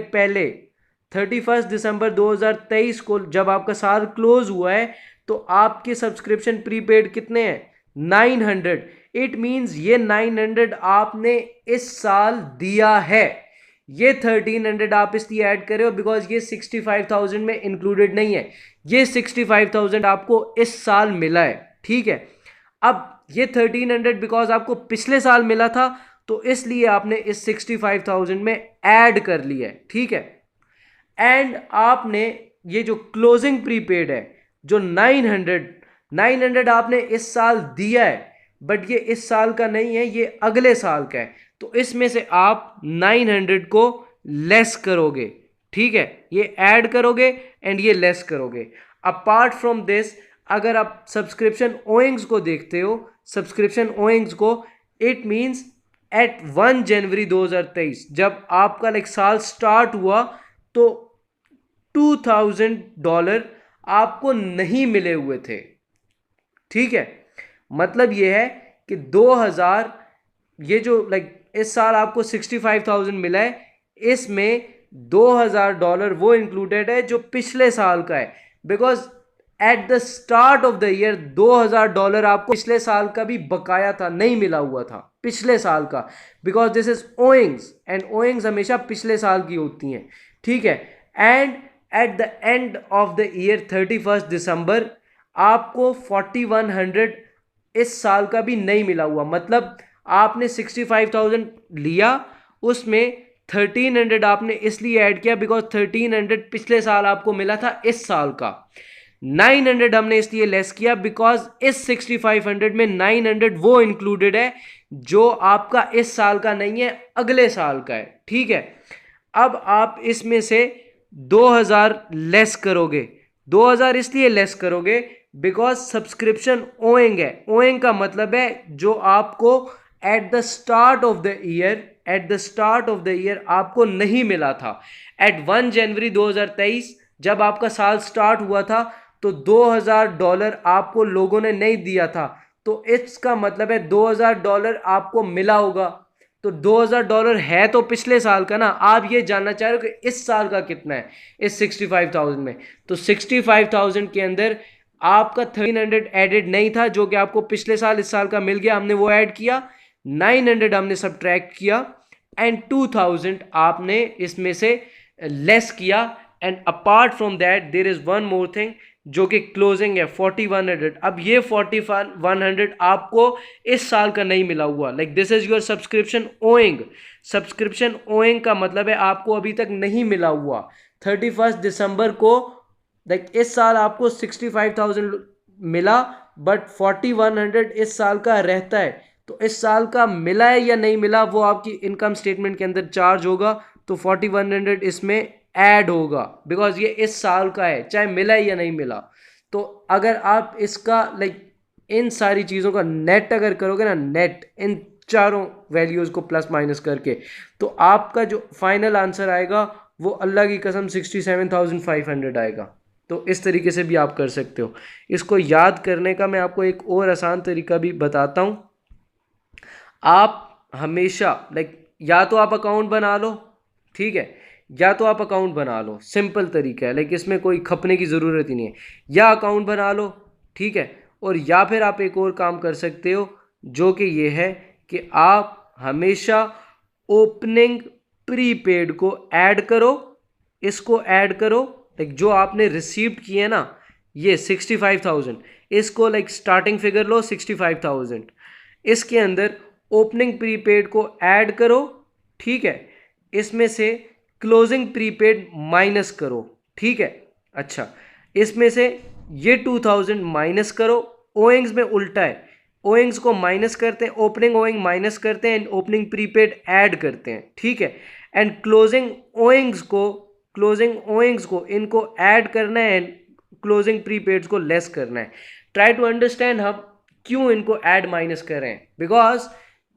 31 दिसंबर 2023 को जब आपका साल क्लोज हुआ है तो आपके सब्सक्रिप्शन प्रीपेड कितने हैं? 900। इट मींस ये 900 आपने इस साल दिया है। ये 1300 आप इसलिए ऐड कर रहे हो बिकॉज ये 65,000 में इंक्लूडेड नहीं है। ये 65,000 आपको इस साल मिला है, ठीक है। अब ये 1300 बिकॉज आपको पिछले साल मिला था तो इसलिए आपने इस 65,000 में ऐड कर लिया है, ठीक है। एंड आपने ये जो क्लोजिंग प्रीपेड है जो 900 आपने इस साल दिया है, बट ये इस साल का नहीं है, ये अगले साल का है। तो इसमें से आप 900 को लेस करोगे, ठीक है। ये ऐड करोगे एंड ये लेस करोगे। अपार्ट फ्रॉम दिस, अगर आप सब्सक्रिप्शन ओइंग्स को देखते हो, सब्सक्रिप्शन ओइंग्स को, इट मींस एट 1 जनवरी 2023 जब आपका साल स्टार्ट हुआ तो $2,000 आपको नहीं मिले हुए थे, ठीक है। मतलब ये है कि 2000, ये जो इस साल आपको 65,000 मिला है, इसमें $2,000 वो इंक्लूडेड है जो पिछले साल का है, because at the start of the year $2,000 आपको पिछले साल का भी बकाया था, नहीं मिला हुआ था पिछले साल का, बिकॉज दिस इज ओइंग्स एंड ओइंग्स हमेशा पिछले साल की होती हैं, ठीक है। And at the end of the year 31 दिसंबर आपको 4100 इस साल का भी नहीं मिला हुआ। मतलब आपने 65,000 लिया, उसमें 1300 आपने इसलिए ऐड किया बिकॉज 1300 पिछले साल आपको मिला था इस साल का। 900 हमने इसलिए लेस किया बिकॉज इस 6500 में 900 वो इंक्लूडेड है जो आपका इस साल का नहीं है, अगले साल का है, ठीक है। अब आप इसमें से 2000 लेस करोगे। 2000 इसलिए लेस करोगे बिकॉज सब्सक्रिप्शन ओइंग है। ओइंग का मतलब है जो आपको eight the start of the year आपको नहीं मिला था। एट 1 जनवरी 2023 जब आपका साल स्टार्ट हुआ था तो $2,000 आपको लोगों ने नहीं दिया था, तो इसका मतलब है $2,000 आपको मिला होगा। तो $2,000 है तो पिछले साल का ना, आप ये जानना चाह रहे हो कि इस साल का कितना है इस 65,000 में। तो 65,000 के अंदर आपका 1300 एडेड नहीं था जो कि आपको पिछले साल इस साल का मिल गया, हमने वो ऐड किया। 900 हमने सब्ट्रैक्ट किया एंड 2000 आपने इसमें से लेस किया। And apart from that there is one more thing जो कि क्लोजिंग है 4100। अब ये 4100 आपको इस साल का नहीं मिला हुआ, this is your subscription owing. Subscription owing का मतलब है आपको अभी तक नहीं मिला हुआ। 31 दिसंबर को इस साल आपको 65,000 मिला, बट 4100 इस साल का रहता है। तो इस साल का मिला है या नहीं मिला वो आपकी इनकम स्टेटमेंट के अंदर चार्ज होगा, तो 4100 इसमें ऐड होगा बिकॉज ये इस साल का है, चाहे मिला है या नहीं मिला। तो अगर आप इसका इन सारी चीज़ों का नेट अगर करोगे ना, नेट इन चारों वैल्यूज़ को प्लस माइनस करके, तो आपका जो फाइनल आंसर आएगा वो अल्लाह की कसम 67,500 आएगा। तो इस तरीके से भी आप कर सकते हो। इसको याद करने का मैं आपको एक और आसान तरीका भी बताता हूँ। आप हमेशा या तो आप अकाउंट बना लो, ठीक है, या तो आप अकाउंट बना लो, सिंपल तरीका है, इसमें कोई खपने की ज़रूरत ही नहीं है। या अकाउंट बना लो, ठीक है, और या फिर आप एक और काम कर सकते हो जो कि ये है कि आप हमेशा ओपनिंग प्रीपेड को ऐड करो। इसको ऐड करो, जो आपने रिसीव्ड किए ना ये 65,000, इसको स्टार्टिंग फिगर लो 65,000, इसके अंदर ओपनिंग प्रीपेड को ऐड करो, ठीक है, इसमें से क्लोजिंग प्रीपेड माइनस करो, ठीक है। अच्छा, इसमें से ये 2000 माइनस करो। ओइंग्स में उल्टा है, ओइंग्स को माइनस करते हैं, ओपनिंग ओइंग माइनस करते हैं एंड ओपनिंग प्रीपेड ऐड करते हैं, ठीक है। एंड क्लोजिंग ओइंग्स को इनको ऐड करना है एंड क्लोजिंग प्रीपेड्स को लेस करना है। ट्राई टू अंडरस्टैंड हम क्यों इनको ऐड माइनस कर रहे हैं, बिकॉज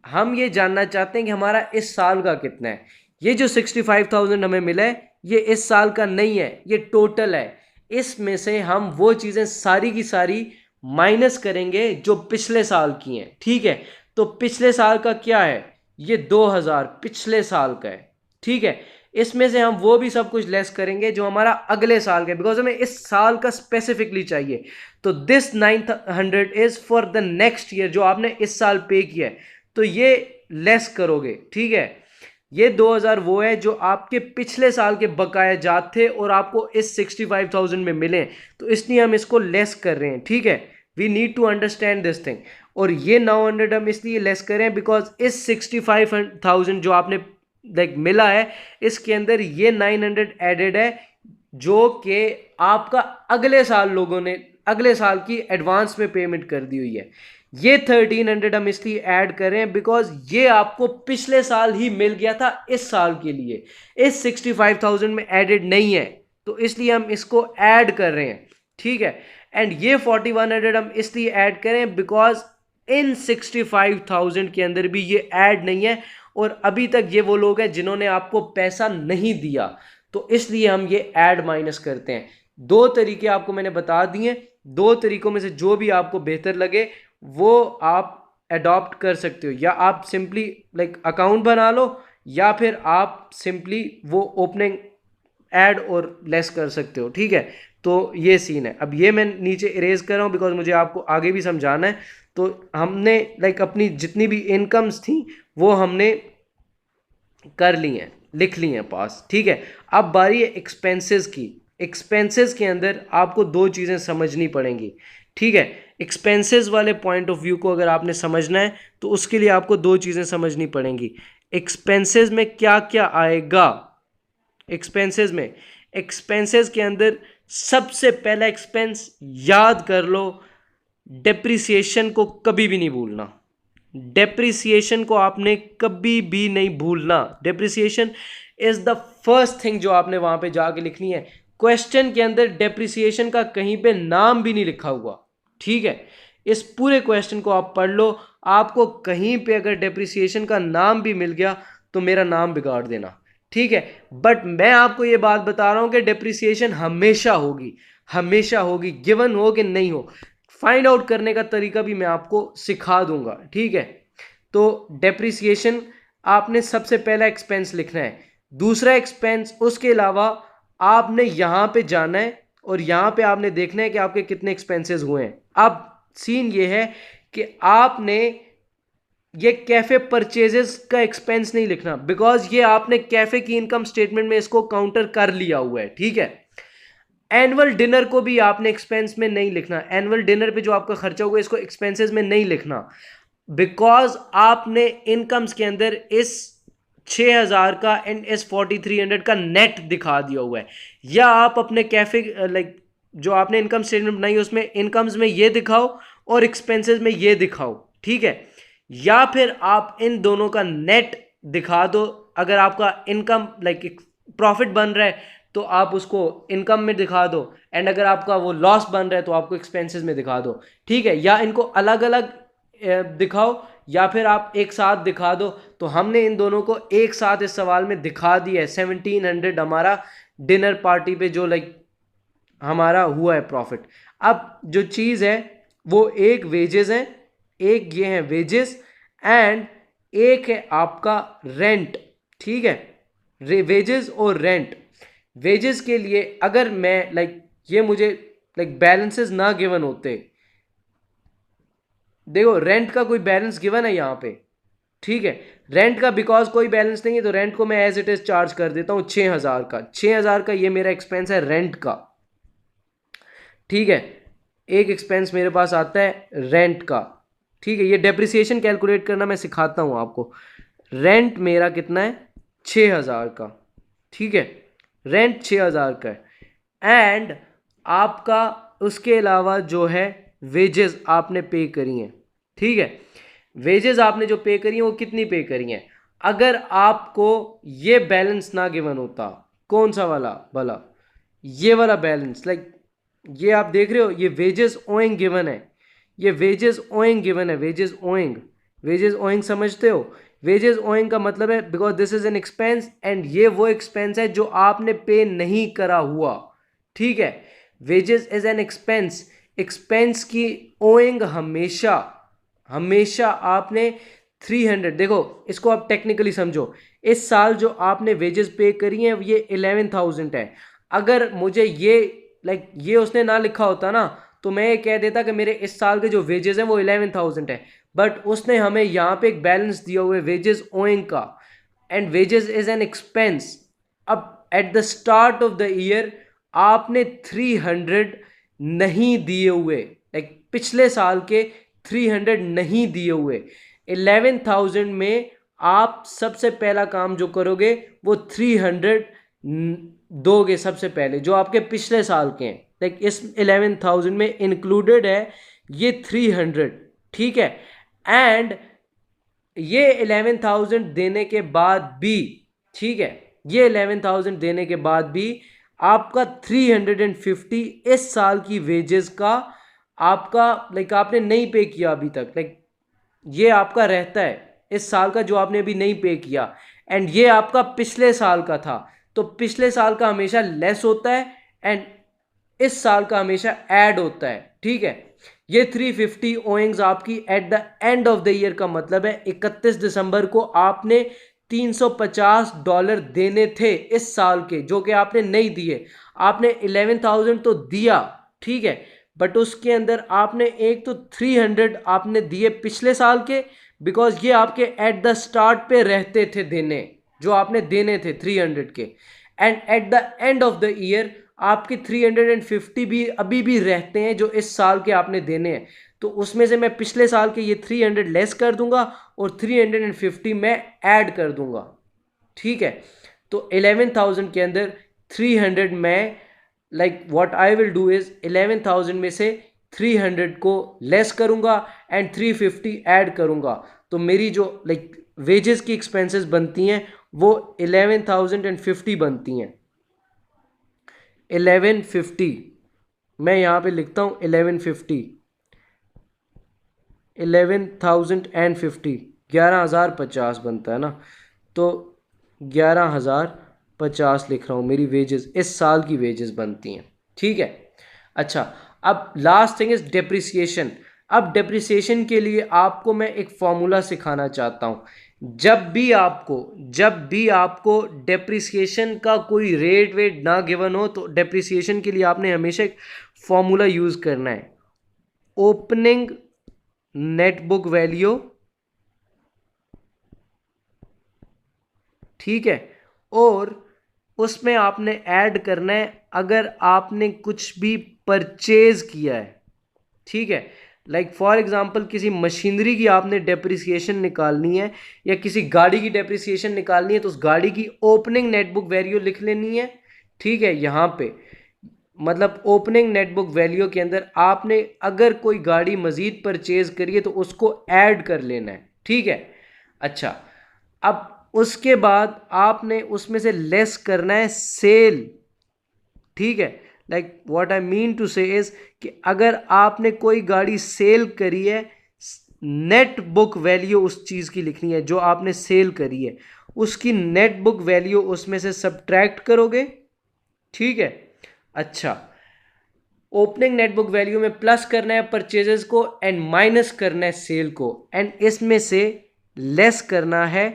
हम ये जानना चाहते हैं कि हमारा इस साल का कितना है। ये जो 65,000 हमें मिला है ये इस साल का नहीं है, ये टोटल है। इसमें से हम वो चीज़ें सारी की सारी माइनस करेंगे जो पिछले साल की हैं, ठीक है। तो पिछले साल का क्या है, ये 2000 पिछले साल का है, ठीक है। इसमें से हम वो भी सब कुछ लेस करेंगे जो हमारा अगले साल का है, बिकॉज हमें इस साल का स्पेसिफिकली चाहिए। तो this 900 is for the next year, जो आपने इस साल पे किया है, तो ये लेस करोगे, ठीक है। ये 2000 वो है जो आपके पिछले साल के बकाया जात थे और आपको इस 65,000 में मिले, तो इसलिए हम इसको लेस कर रहे हैं, ठीक है। We need to understand this thing. और ये 900 हम इसलिए लेस करें बिकॉज इस 65,000 जो आपने लाइक मिला है, इसके अंदर ये 900 एडेड है जो कि आपका अगले साल लोगों ने अगले साल की एडवांस में पेमेंट कर दी हुई है। ये 1300 हम इसलिए ऐड कर रहे हैं बिकॉज ये आपको पिछले साल ही मिल गया था इस साल के लिए, इस 65,000 में एडेड नहीं है, तो इसलिए हम इसको ऐड कर रहे हैं, ठीक है। एंड ये 4100 हम इसलिए ऐड करें बिकॉज इन 65,000 के अंदर भी ये ऐड नहीं है, और अभी तक ये वो लोग हैं जिन्होंने आपको पैसा नहीं दिया, तो इसलिए हम ये ऐड माइनस करते हैं। दो तरीके आपको मैंने बता दिए, दो तरीकों में से जो भी आपको बेहतर लगे वो आप अडॉप्ट कर सकते हो, या आप सिंपली लाइक अकाउंट बना लो, या फिर आप सिंपली वो ओपनिंग ऐड और लेस कर सकते हो, ठीक है। तो ये सीन है। अब ये मैं नीचे इरेज कर रहा हूँ बिकॉज मुझे आपको आगे भी समझाना है। तो हमने लाइक अपनी जितनी भी इनकम्स थी वो हमने कर ली हैं, लिख ली हैं पास, ठीक है। अब बारी है एक्सपेंसेस की। एक्सपेंसेस के अंदर आपको दो चीज़ें समझनी पड़ेंगी, ठीक है। एक्सपेंसेस वाले पॉइंट ऑफ व्यू को अगर आपने समझना है तो उसके लिए आपको दो चीज़ें समझनी पड़ेंगी। एक्सपेंसेस में क्या क्या आएगा, एक्सपेंसेस के अंदर सबसे पहला एक्सपेंस याद कर लो, डेप्रिसिएशन को कभी भी नहीं भूलना। डेप्रिसिएशन को आपने कभी भी नहीं भूलना। Depreciation is the first thing जो आपने वहां पे जाके लिखनी है। क्वेश्चन के अंदर डेप्रिसिएशन का कहीं पे नाम भी नहीं लिखा हुआ, ठीक है। इस पूरे क्वेश्चन को आप पढ़ लो, आपको कहीं पे अगर डेप्रिसिएशन का नाम भी मिल गया तो मेरा नाम बिगाड़ देना, ठीक है। बट मैं आपको ये बात बता रहा हूं कि डेप्रिसिएशन हमेशा होगी, हमेशा होगी, गिवन हो कि नहीं हो, फाइंड आउट करने का तरीका भी मैं आपको सिखा दूंगा, ठीक है। तो डेप्रिसिएशन आपने सबसे पहला एक्सपेंस लिखना है। दूसरा एक्सपेंस, उसके अलावा आपने यहां पे जाना है और यहां पे आपने देखना है कि आपके कितने एक्सपेंसेस हुए हैं। अब सीन ये है कि आपने ये कैफे परचेजेस का एक्सपेंस नहीं लिखना बिकॉज ये आपने कैफे की इनकम स्टेटमेंट में इसको काउंटर कर लिया हुआ है, ठीक है। एनुअल डिनर को भी आपने एक्सपेंस में नहीं लिखना। एनुअल डिनर पे जो आपका खर्चा होगा इसको एक्सपेंसेस में नहीं लिखना बिकॉज आपने इनकम्स के अंदर इस 6000 का एंड इस 4300 का नेट दिखा दिया हुआ है। या आप अपने कैफे लाइक जो आपने इनकम स्टेटमेंट बनाई है उसमें इनकम्स में ये दिखाओ और एक्सपेंसेस में ये दिखाओ, ठीक है। या फिर आप इन दोनों का नेट दिखा दो। अगर आपका इनकम लाइक प्रॉफिट बन रहा है तो आप उसको इनकम में दिखा दो, एंड अगर आपका वो लॉस बन रहा है तो आपको एक्सपेंसेस में दिखा दो, ठीक है। या इनको अलग अलग दिखाओ या फिर आप एक साथ दिखा दो। तो हमने इन दोनों को एक साथ इस सवाल में दिखा दिया है। 1700 हमारा डिनर पार्टी पे जो लाइक हमारा हुआ है प्रॉफिट। अब जो चीज़ है वो एक वेजेस है, एक ये है वेजेस, एंड एक है आपका रेंट, ठीक है। वेजेस और रेंट। वेजेस के लिए अगर मैं लाइक ये मुझे लाइक बैलेंसेस ना गिवन होते, देखो रेंट का कोई बैलेंस गिवन है यहाँ पे, ठीक है। रेंट का बिकॉज कोई बैलेंस नहीं है तो रेंट को मैं एज इट इज चार्ज कर देता हूँ 6000 का। 6000 का ये मेरा एक्सपेंस है रेंट का, ठीक है। एक एक्सपेंस मेरे पास आता है रेंट का, ठीक है। ये डेप्रिसिएशन कैलकुलेट करना मैं सिखाता हूँ आपको। रेंट मेरा कितना है 6000 का, ठीक है। रेंट 6000 का है। एंड आपका उसके अलावा जो है वेजेस आपने पे करी हैं, ठीक है। वेजेस आपने जो पे करी हैं वो कितनी पे करी हैं। अगर आपको ये बैलेंस ना गिवन होता, कौन सा वाला भला, ये वाला बैलेंस लाइक ये आप देख रहे हो, ये वेजेस ओइंग गिवन है, ये वेजेस ओइंग गिवन है, वेजेस ओइंग, वेजेस ओइंग समझते हो। वेजेस ओइंग का मतलब है because this is an expense and ये वो एक्सपेंस है जो आपने पे नहीं करा हुआ, ठीक है। Wages is an expense, expense की ओइंग हमेशा हमेशा आपने 300, देखो इसको आप टेक्निकली समझो, इस साल जो आपने वेजेस पे करी हैं ये 11,000 है। अगर मुझे ये ये उसने ना लिखा होता ना तो मैं ये कह देता कि मेरे इस साल के जो वेजेस हैं वो 11,000 है, बट उसने हमें यहाँ पे एक बैलेंस दिया हुआ है वेजेस ओइंग का, and wages is an expense. अब at the start of the year आपने 300 नहीं दिए हुए, पिछले साल के 300 नहीं दिए हुए, 11,000 में आप सबसे पहला काम जो करोगे वो 300 दोगे सबसे पहले जो आपके पिछले साल के हैं, इस 11,000 में इंक्लूडेड है ये 300, ठीक है। एंड ये 11,000 देने के बाद भी, ठीक है, ये 11,000 देने के बाद भी आपका 350 इस साल की वेजेस का आपका आपने नहीं पे किया अभी तक, ये आपका रहता है इस साल का जो आपने अभी नहीं पे किया, एंड ये आपका पिछले साल का था, तो पिछले साल का हमेशा लेस होता है एंड इस साल का हमेशा ऐड होता है, ठीक है। ये 350 ओइंग्स आपकी at the end of the year का मतलब है 31 दिसंबर को आपने $350 देने थे इस साल के जो कि आपने नहीं दिए। आपने 11,000 तो दिया, ठीक है, बट उसके अंदर आपने एक तो 300 आपने दिए पिछले साल के, बिकॉज ये आपके एट द स्टार्ट पे रहते थे देने, जो आपने देने थे 300 के, and at the end of the year आपके 350 भी अभी भी रहते हैं जो इस साल के आपने देने हैं, तो उसमें से मैं पिछले साल के ये 300 लेस कर दूंगा और 350 मैं ऐड कर दूंगा, ठीक है। तो 11,000 के अंदर 300 में what I will do is 11,000 में से 300 को लेस करूंगा एंड 350 ऐड करूंगा, तो मेरी जो वेजेस की एक्सपेंसेस बनती हैं वो 11,050 बनती हैं। 1150 मैं यहाँ पे लिखता हूँ 1150, 11,050 11,050 बनता है ना, तो 11,050 लिख रहा हूँ, मेरी वेजेस इस साल की वेजेस बनती हैं, ठीक है। अच्छा, अब लास्ट थिंग इज डेप्रिसिएशन। अब डेप्रिसिएशन के लिए आपको मैं एक फॉर्मूला सिखाना चाहता हूँ। जब भी आपको डेप्रिसिएशन का कोई रेट वेट ना गिवन हो तो डेप्रिसिएशन के लिए आपने हमेशा एक फॉर्मूला यूज करना है, ओपनिंग नेट बुक वैल्यू, ठीक है, और उसमें आपने ऐड करना है अगर आपने कुछ भी परचेज किया है, ठीक है। फॉर एग्जांपल किसी मशीनरी की आपने डेप्रिसिएशन निकालनी है या किसी गाड़ी की डेप्रिसिएशन निकालनी है तो उस गाड़ी की ओपनिंग नेट बुक वैल्यू लिख लेनी है, ठीक है। यहाँ पे मतलब ओपनिंग नेट बुक वैल्यू के अंदर आपने अगर कोई गाड़ी मजीद परचेज करी है तो उसको ऐड कर लेना है, ठीक है। अच्छा, अब उसके बाद आपने उसमें से लेस करना है सेल, ठीक है। What I mean to say is कि अगर आपने कोई गाड़ी सेल करी है, नेट बुक वैल्यू उस चीज की लिखनी है जो आपने सेल करी है, उसकी नेट बुक वैल्यू उसमें से सब्ट्रैक्ट करोगे, ठीक है। अच्छा, ओपनिंग नेट बुक वैल्यू में प्लस करना है परचेजेस को एंड माइनस करना है सेल को, एंड इसमें से लेस करना है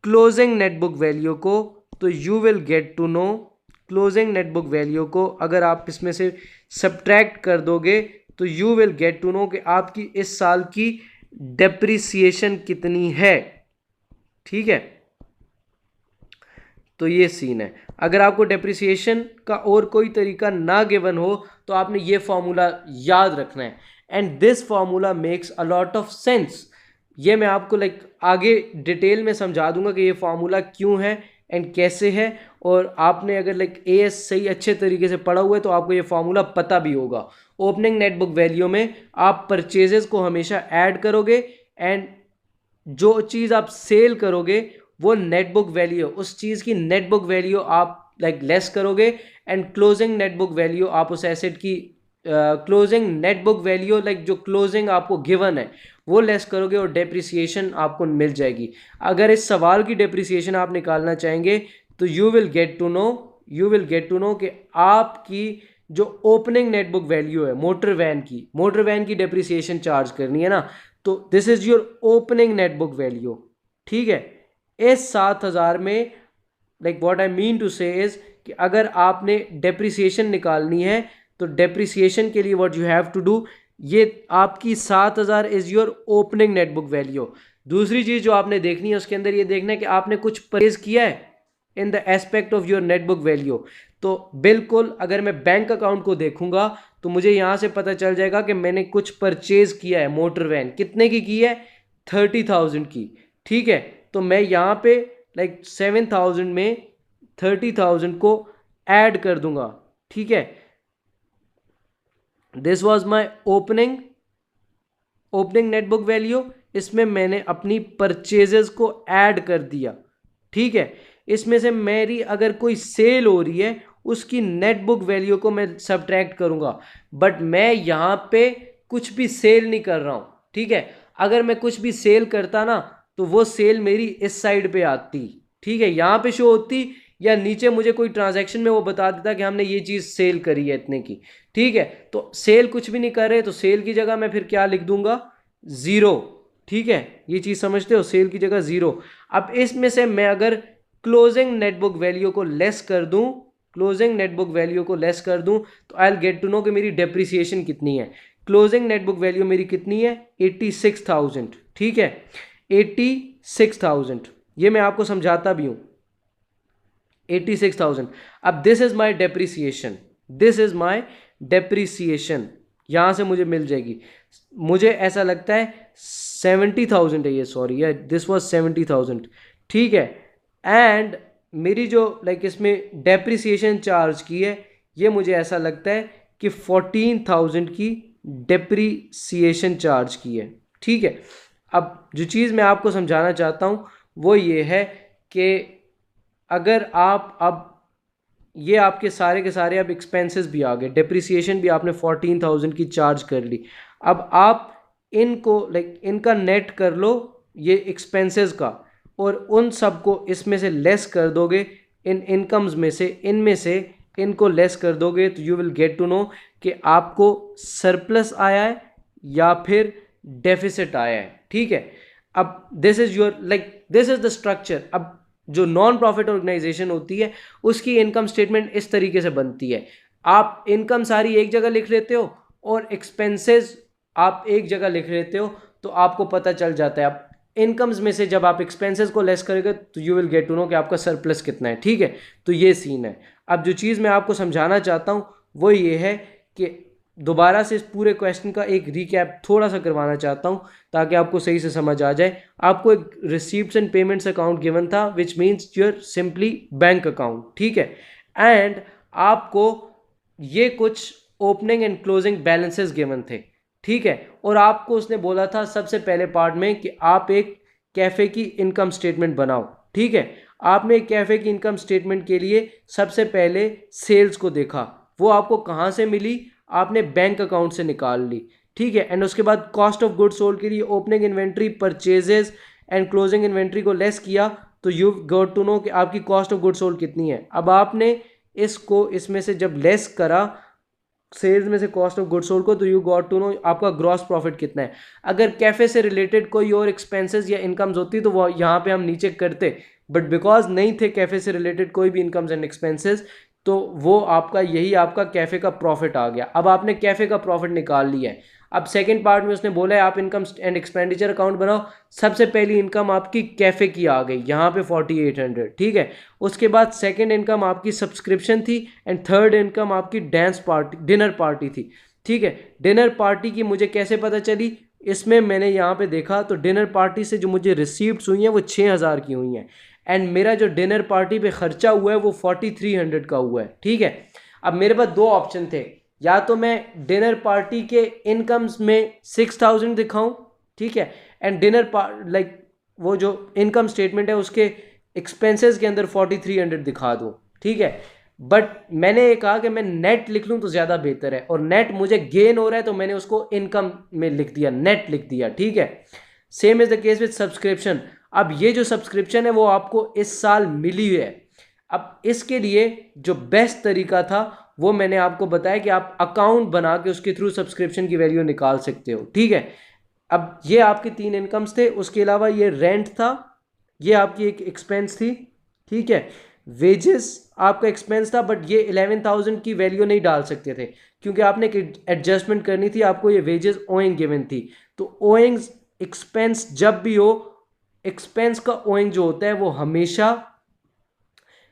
क्लोजिंग नेट बुक वैल्यू को, तो you will get to know closing net book value को अगर आप इसमें से सब्ट्रैक्ट कर दोगे तो you will get to know कि आपकी इस साल की डेप्रिसिएशन कितनी है, ठीक है। तो ये सीन है। अगर आपको डेप्रिसिएशन का और कोई तरीका ना गिवन हो तो आपने ये फॉर्मूला याद रखना है, and this formula makes a lot of sense. ये मैं आपको आगे डिटेल में समझा दूंगा कि ये फार्मूला क्यों है एंड कैसे है, और आपने अगर एएस सही अच्छे तरीके से पढ़ा हुआ है तो आपको ये फार्मूला पता भी होगा। ओपनिंग नेट बुक वैल्यू में आप परचेजेस को हमेशा ऐड करोगे एंड जो चीज़ आप सेल करोगे वो नेट बुक वैल्यू, उस चीज़ की नेट बुक वैल्यू आप लेस करोगे, and closing net book value आप उस एसेट की closing net book value, like जो क्लोजिंग आपको गिवन है वो लेस करोगे और डेप्रिसिएशन आपको मिल जाएगी। अगर इस सवाल की डेप्रिसिएशन आप निकालना चाहेंगे तो you will get to know कि आपकी जो ओपनिंग नेट बुक वैल्यू है मोटर वैन की डेप्रिसिएशन चार्ज करनी है ना, तो this is your opening net book value. ठीक है, इस 7,000 में like what I mean to say is कि अगर आपने डेप्रिसिएशन निकालनी है तो डेप्रिसिएशन के लिए what you have to do, ये आपकी 7,000 is your opening net book value. दूसरी चीज जो आपने देखनी है उसके अंदर ये देखना है कि आपने कुछ परचेज किया है in the aspect of your net book value. तो बिल्कुल अगर मैं बैंक अकाउंट को देखूंगा तो मुझे यहां से पता चल जाएगा कि मैंने कुछ परचेज किया है मोटर वैन, कितने की है, 30,000 की। ठीक है, तो मैं यहाँ पे लाइक 7,000 में 30,000 को ऐड कर दूंगा। ठीक है, this was my opening net book value, इसमें मैंने अपनी परचेजेस को ऐड कर दिया। ठीक है, इसमें से मेरी अगर कोई सेल हो रही है उसकी नेट बुक वैल्यू को मैं सब्ट्रैक्ट करूंगा, बट मैं यहां पे कुछ भी सेल नहीं कर रहा हूं। ठीक है, अगर मैं कुछ भी सेल करता ना तो वो सेल मेरी इस साइड पे आती। ठीक है, यहां पे शो होती या नीचे मुझे कोई ट्रांजैक्शन में वो बता देता कि हमने ये चीज़ सेल करी है इतने की। ठीक है, तो सेल कुछ भी नहीं कर रहे तो सेल की जगह मैं फिर क्या लिख दूंगा, ज़ीरो। ठीक है, ये चीज़ समझते हो, सेल की जगह ज़ीरो। अब इसमें से मैं अगर क्लोजिंग नेट बुक वैल्यू को लेस कर दूं तो I will get to know कि मेरी डेप्रिसिएशन कितनी है। क्लोजिंग नेट बुक वैल्यू मेरी कितनी है, 86,000। ठीक है, 86,000, ये मैं आपको समझाता भी हूं, 86,000। अब दिस इज माई डेप्रिसिएशन, यहां से मुझे मिल जाएगी। मुझे ऐसा लगता है 70,000 है ये, सॉरी यार, दिस वॉज 70,000। ठीक है, एंड मेरी जो लाइक इसमें डेप्रिसिएशन चार्ज की है ये मुझे ऐसा लगता है कि 14,000 की डेप्रिसिएशन चार्ज की है। ठीक है, अब जो चीज़ मैं आपको समझाना चाहता हूँ वो ये है कि अगर आप अब ये आपके सारे के सारे अब एक्सपेंसेस भी आ गए, डेप्रिसिएशन भी आपने 14,000 की चार्ज कर ली। अब आप इनको लाइक इनका नेट कर लो ये एक्सपेंसेस का, और उन सब को इसमें से लेस कर दोगे, इन इनकम्स में से इनमें से इनको लेस कर दोगे तो you will get to know कि आपको सरप्लस आया है या फिर डेफिसिट आया है। ठीक है, अब दिस इज द स्ट्रक्चर। अब जो नॉन प्रॉफिट ऑर्गेनाइजेशन होती है उसकी इनकम स्टेटमेंट इस तरीके से बनती है, आप इनकम सारी एक जगह लिख लेते हो और एक्सपेंसेस आप एक जगह लिख लेते हो, तो आपको पता चल जाता है। अब इनकम्स में से जब आप एक्सपेंसेस को लेस करेंगे तो you will get to know कि आपका सरप्लस कितना है। ठीक है, तो ये सीन है। अब जो चीज़ मैं आपको समझाना चाहता हूँ वो ये है कि दोबारा से इस पूरे क्वेश्चन का एक रिकैप थोड़ा सा करवाना चाहता हूँ ताकि आपको सही से समझ आ जाए। आपको एक receipts and payments account given था which means your simply bank account. ठीक है, एंड आपको ये कुछ opening and closing balances given थे। ठीक है, और आपको उसने बोला था सबसे पहले पार्ट में कि आप एक कैफ़े की इनकम स्टेटमेंट बनाओ। ठीक है, आपने एक कैफ़े की इनकम स्टेटमेंट के लिए सबसे पहले सेल्स को देखा, वो आपको कहाँ से मिली, आपने बैंक अकाउंट से निकाल ली। ठीक है, एंड उसके बाद कॉस्ट ऑफ गुड्स सोल्ड के लिए opening inventory, purchases and closing inventory को लेस किया तो यू गॉट टू नो कि आपकी कॉस्ट ऑफ गुड्स सोल्ड कितनी है। अब आपने इसको इसमें से जब लेस करा सेल्स में से कॉस्ट ऑफ गुड्स सोल्ड को, तो यू गॉट टू नो आपका ग्रॉस प्रॉफिट कितना है। अगर कैफे से रिलेटेड कोई और एक्सपेंसेस या इनकम्स होती तो वो यहाँ पे हम नीचे करते, बट बिकॉज नहीं थे कैफे से रिलेटेड कोई भी इनकम्स एंड एक्सपेंसेस, तो वो आपका यही आपका कैफे का प्रॉफिट आ गया। अब आपने कैफे का प्रॉफिट निकाल लिया है। अब सेकंड पार्ट में उसने बोला है आप इनकम एंड एक्सपेंडिचर अकाउंट बनाओ। सबसे पहली इनकम आपकी कैफे की आ गई यहाँ पे 4800। ठीक है, उसके बाद सेकंड इनकम आपकी सब्सक्रिप्शन थी एंड थर्ड इनकम आपकी डिनर पार्टी थी। ठीक है, डिनर पार्टी की मुझे कैसे पता चली, इसमें मैंने यहाँ पे देखा तो डिनर पार्टी से जो मुझे रिसीप्ट्स हुई हैं वो 6000 की हुई हैं, एंड मेरा जो डिनर पार्टी पे खर्चा हुआ है वो 4300 का हुआ है। ठीक है, अब मेरे पास दो ऑप्शन थे, या तो मैं डिनर पार्टी के इनकम्स में 6000 दिखाऊं, ठीक है, एंड डिनर लाइक वो जो इनकम स्टेटमेंट है उसके एक्सपेंसेस के अंदर 4300 दिखा दूं। ठीक है, बट मैंने ये कहा कि मैं नेट लिख लूँ तो ज़्यादा बेहतर है, और नेट मुझे गेन हो रहा है तो मैंने उसको इनकम में लिख दिया, नेट लिख दिया, ठीक है। Same is the case with subscription. अब ये जो सब्सक्रिप्शन है वो आपको इस साल मिली है। अब इसके लिए जो बेस्ट तरीका था वो मैंने आपको बताया कि आप अकाउंट बना के उसके थ्रू सब्सक्रिप्शन की वैल्यू निकाल सकते हो, ठीक है। अब ये आपके 3 इनकम्स थे, उसके अलावा ये रेंट था, ये आपकी एक एक्सपेंस थी, ठीक है। वेजेस आपका एक्सपेंस था, बट ये 11,000 की वैल्यू नहीं डाल सकते थे क्योंकि आपने एक एडजस्टमेंट करनी थी, आपको ये वेजेस ओइंग गिवन थी। तो ओइंग एक्सपेंस जब भी हो, एक्सपेंस का ओइंग जो होता है वो हमेशा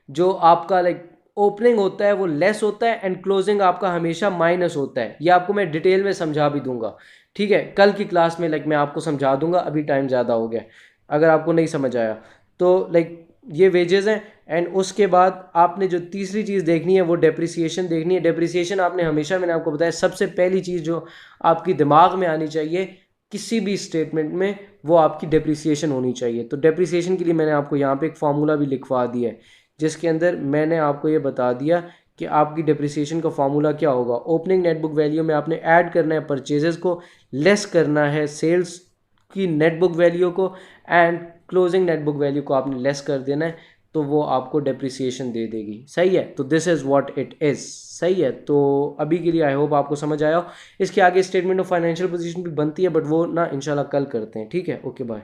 जो आपका लाइक ओपनिंग होता है वो लेस होता है एंड क्लोजिंग आपका हमेशा माइनस होता है। ये आपको मैं डिटेल में समझा भी दूंगा, ठीक है, कल की क्लास में लाइक मैं आपको समझा दूंगा, अभी टाइम ज़्यादा हो गया अगर आपको नहीं समझ आया तो। लाइक ये वेजेस हैं, एंड उसके बाद आपने जो तीसरी चीज़ देखनी है वो डेप्रिसिएशन देखनी है। डेप्रिसिएशन आपने हमेशा, मैंने आपको बताया, सबसे पहली चीज़ जो आपकी दिमाग में आनी चाहिए किसी भी स्टेटमेंट में, वो आपकी डेप्रिसिएशन होनी चाहिए। तो डेप्रिसिएशन के लिए मैंने आपको यहाँ पे एक फार्मूला भी लिखवा दिया है, जिसके अंदर मैंने आपको ये बता दिया कि आपकी डेप्रिसिएशन का फार्मूला क्या होगा। ओपनिंग नेट बुक वैल्यू में आपने ऐड करना है परचेजेस को, लेस करना है सेल्स की नेट बुक वैल्यू को, and closing net book value को आपने लेस कर देना है, तो वो आपको डेप्रिसिएशन दे देगी। सही है, तो this is what it is. सही है, तो अभी के लिए आई होप आपको समझ आया हो। इसके आगे स्टेटमेंट ऑफ फाइनेंशियल पोजीशन भी बनती है, बट वो ना इंशाल्लाह कल करते हैं, ठीक है। Okay bye.